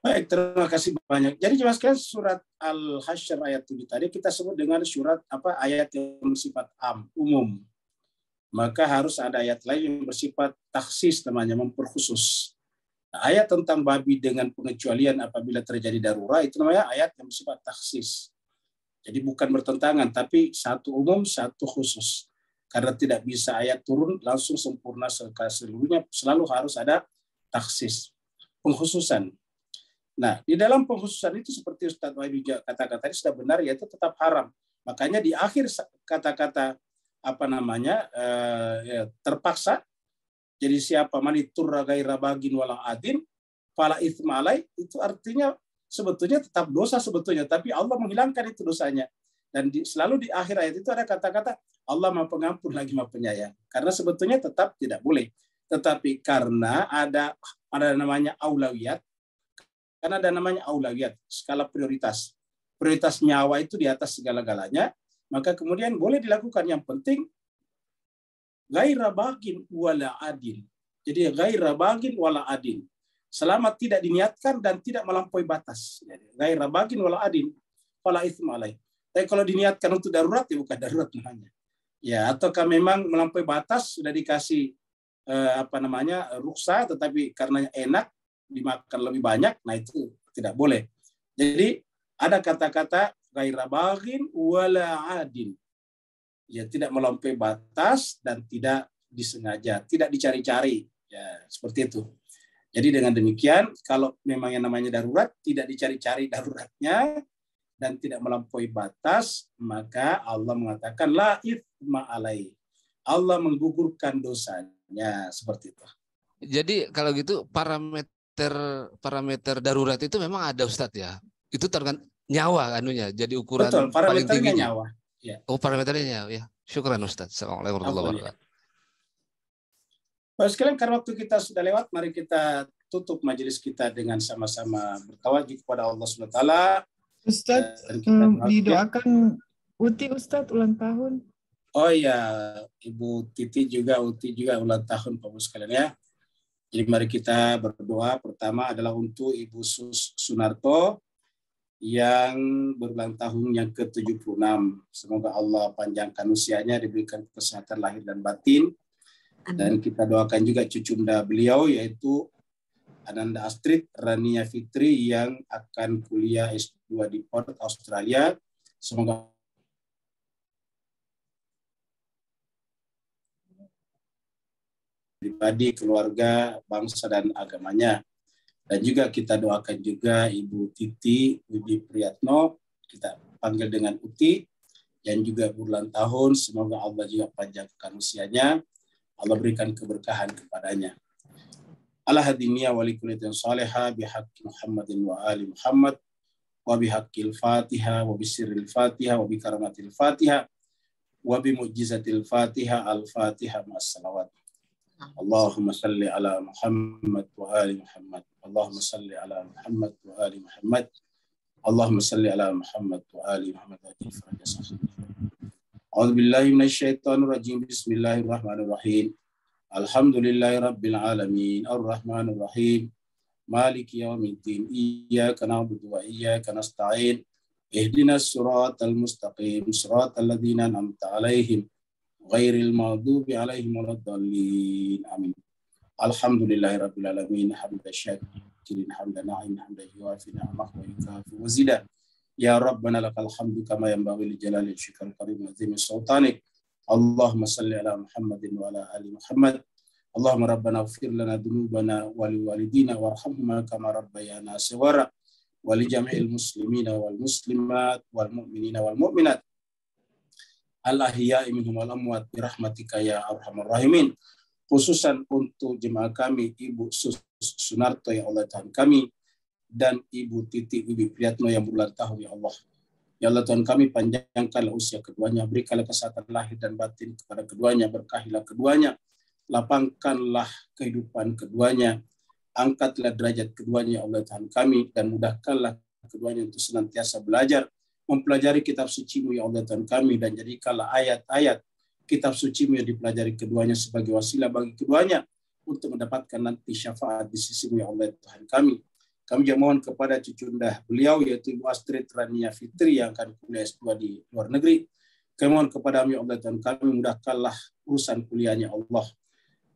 Baik, terima kasih banyak. Jadi jelaskan surat Al-Hasyr ayat 7 tadi kita sebut dengan surat ayat yang bersifat umum. Maka harus ada ayat lain yang bersifat taksis namanya, memperkhusus. Nah, ayat tentang babi dengan pengecualian apabila terjadi darurat itu namanya ayat yang bersifat taksis. Jadi bukan bertentangan, tapi satu umum, satu khusus. Karena tidak bisa ayat turun langsung sempurna seluruhnya, selalu harus ada taksis, pengkhususan. Nah, di dalam pengkhususan itu seperti Ustaz Wahid kata-kata tadi sudah benar, yaitu tetap haram. Makanya di akhir kata-kata terpaksa, jadi siapa maniturra ghaira bagin wala adin fala itsma alai, itu artinya sebetulnya tetap dosa sebetulnya, tapi Allah menghilangkan itu dosanya. Dan selalu di akhir ayat itu ada kata-kata Allah Maha Pengampun lagi Maha Penyayang. Karena sebetulnya tetap tidak boleh. Tetapi karena ada namanya aulawiyat, karena ada namanya aulawiyat, skala prioritas. Prioritas nyawa itu di atas segala-galanya, maka kemudian boleh dilakukan. Yang penting ghaira bagin wala adin. Jadi ghaira bagin wala adin. selama tidak diniatkan dan tidak melampaui batas. Ghaira bagin wala adin fala itsma alaih. Tapi kalau diniatkan untuk darurat ya bukan darurat namanya. Ya, ataukah memang melampaui batas sudah dikasih ruksa, tetapi karena enak dimakan lebih banyak, nah itu tidak boleh. Jadi ada kata-kata ghaira bagin wala adin. Ya, tidak melampaui batas dan tidak disengaja, tidak dicari-cari. Ya, seperti itu. Jadi dengan demikian, kalau memang yang namanya darurat, tidak dicari-cari daruratnya, dan tidak melampaui batas, maka Allah mengatakan, la itsma alaih. Allah menggugurkan dosanya, seperti itu. Jadi kalau gitu parameter darurat itu memang ada Ustadz ya? Itu tergantung nyawa anunya, jadi ukuran Betul, paling parameternya tingginya. nyawa. Ya. Oh, parameternya nyawa, ya. Syukran Ustadz. Assalamualaikum warahmatullahi wabarakatuh. Baik sekalian, karena waktu kita sudah lewat, mari kita tutup majelis kita dengan sama-sama bertawajud kepada Allah SWT. Ustadz, didoakan Uti Ustadz ulang tahun. Oh iya, Ibu Titi juga, Uti juga ulang tahun Bapak sekalian ya. Jadi mari kita berdoa. Pertama adalah untuk Ibu Sunarto yang berulang tahun yang ke-76. Semoga Allah panjangkan usianya, diberikan kesehatan lahir dan batin. Dan kita doakan juga cucunda beliau, yaitu Ananda Astrid Rania Fitri yang akan kuliah S2 di Perth, Australia. Semoga pribadi, keluarga, bangsa, dan agamanya. Dan juga kita doakan juga Ibu Titi Wibi Priyatno, kita panggil dengan Uti, yang juga berulang tahun. Semoga Allah juga panjangkan usianya. Allah berikan keberkahan kepadanya. Ala hadiniya wa likulitin salihah bihaqqi Muhammadin wa ali Muhammad wa bihaqqil Fatiha wa bisirril Fatiha wa bikaramatil Fatiha wa bimu'jizatil Fatiha al-Fatiha ma'as salawat. Allahumma salli ala Muhammad wa ali Muhammad. Allahumma salli ala Muhammad wa ali Muhammad. Allahumma salli ala Muhammad wa ali Muhammad. A'udzu billahi minasyaitonir rajim. Bismillahirrahmanirrahim. Alhamdulillahi rabbil alamin. Arrahmanir rahim. Maliki yaumiddin. Iyyaka na'budu wa iyyaka nasta'in. Ihdinas siratal mustaqim. Siratal ladzina an'amta 'alaihim ghairil maghdubi 'alaihim waladdallin. Amin. Alhamdulillahi rabbil alamin. Hamdan syakirin, hamdan na'im, hamdan yuwafi ni'amahu wa yukafi mazidah. Ya Rabbana lakal hamdu kama yanbaghi li jalali syikr karim azimi sultanik. Allahumma salli ala Muhammadin wa ala ali Muhammad. Allahumma rabbana ighfir lana dhunubana wa li walidina warhamhuma kama rabbayana shighara wa li jami'il muslimina wal muslimat wal mu'minina wal mu'minat al ahya'i minhum wal amwat bi rahmatika ya arhamar rahimin. Khususan untuk jemaah kami Ibu Sunarto yang Allah Tuhan kami, dan Ibu Titi Wibi Priyatno yang berulang tahun, ya Allah. Ya Allah Tuhan kami, panjangkanlah usia keduanya, berikanlah kesehatan lahir dan batin kepada keduanya, berkahilah keduanya, lapangkanlah kehidupan keduanya, angkatlah derajat keduanya, ya Allah Tuhan kami, dan mudahkanlah keduanya untuk senantiasa belajar, mempelajari kitab suci-Mu, ya Allah Tuhan kami, dan jadikanlah ayat-ayat kitab suci-Mu yang dipelajari keduanya sebagai wasilah bagi keduanya untuk mendapatkan nanti syafaat di sisi-Mu, ya Allah Tuhan kami. Kami juga mohon kepada cucunda beliau, yaitu Ibu Astrid Rania Fitri yang akan kuliah S2 di luar negeri. Kami mohon kepada Allah Tuhan kami, mudahkanlah urusan kuliahnya Allah.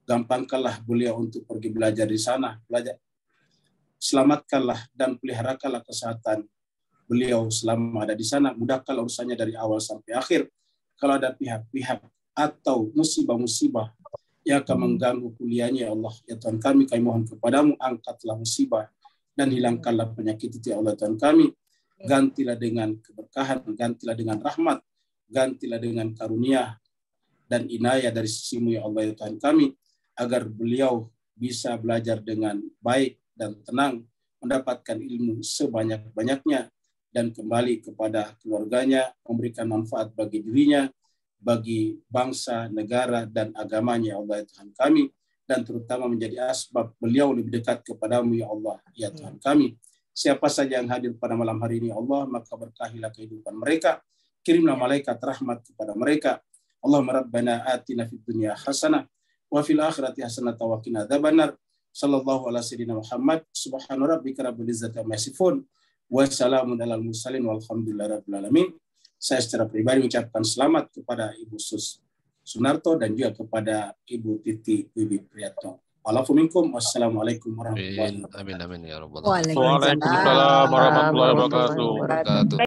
Gampangkanlah beliau untuk pergi belajar di sana. Selamatkanlah dan peliharakanlah kesehatan beliau selama ada di sana. Mudahkanlah urusannya dari awal sampai akhir. Kalau ada pihak-pihak atau musibah-musibah yang akan mengganggu kuliahnya, ya Allah, ya Tuhan kami mohon kepadamu, angkatlah musibah dan hilangkanlah penyakit itu, ya Allah Tuhan kami. Gantilah dengan keberkahan, gantilah dengan rahmat, gantilah dengan karunia dan inayah dari sisi-Mu, ya Allah, ya Tuhan kami, agar beliau bisa belajar dengan baik dan tenang, mendapatkan ilmu sebanyak-banyaknya, dan kembali kepada keluarganya, memberikan manfaat bagi dirinya, bagi bangsa, negara, dan agamanya, ya Allah, ya Tuhan kami, dan terutama menjadi asbab beliau lebih dekat kepadamu, ya Allah, ya Tuhan kami. Siapa saja yang hadir pada malam hari ini, Allah, maka berkahilah kehidupan mereka, kirimlah malaikat rahmat kepada mereka. Allahumma rabbana atina fid dunya hasanah wa fil akhirati hasanah wa qina adzabannar. Sallallahu ala sayyidina Muhammad. Subhana rabbika rabbil izzati amma yasifun. Wassalamun alal mursalin walhamdulillahi rabbil alamin. Saya secara pribadi mengucapkan selamat kepada Ibu Sunarto dan juga kepada Ibu Titi Wibi Priyatno. Wassalamualaikum warahmatullahi wabarakatuh. Amin, amin ya rabbal alamin. Waalaikumsalam Waalaikumsalam warahmatullahi wabarakatuh.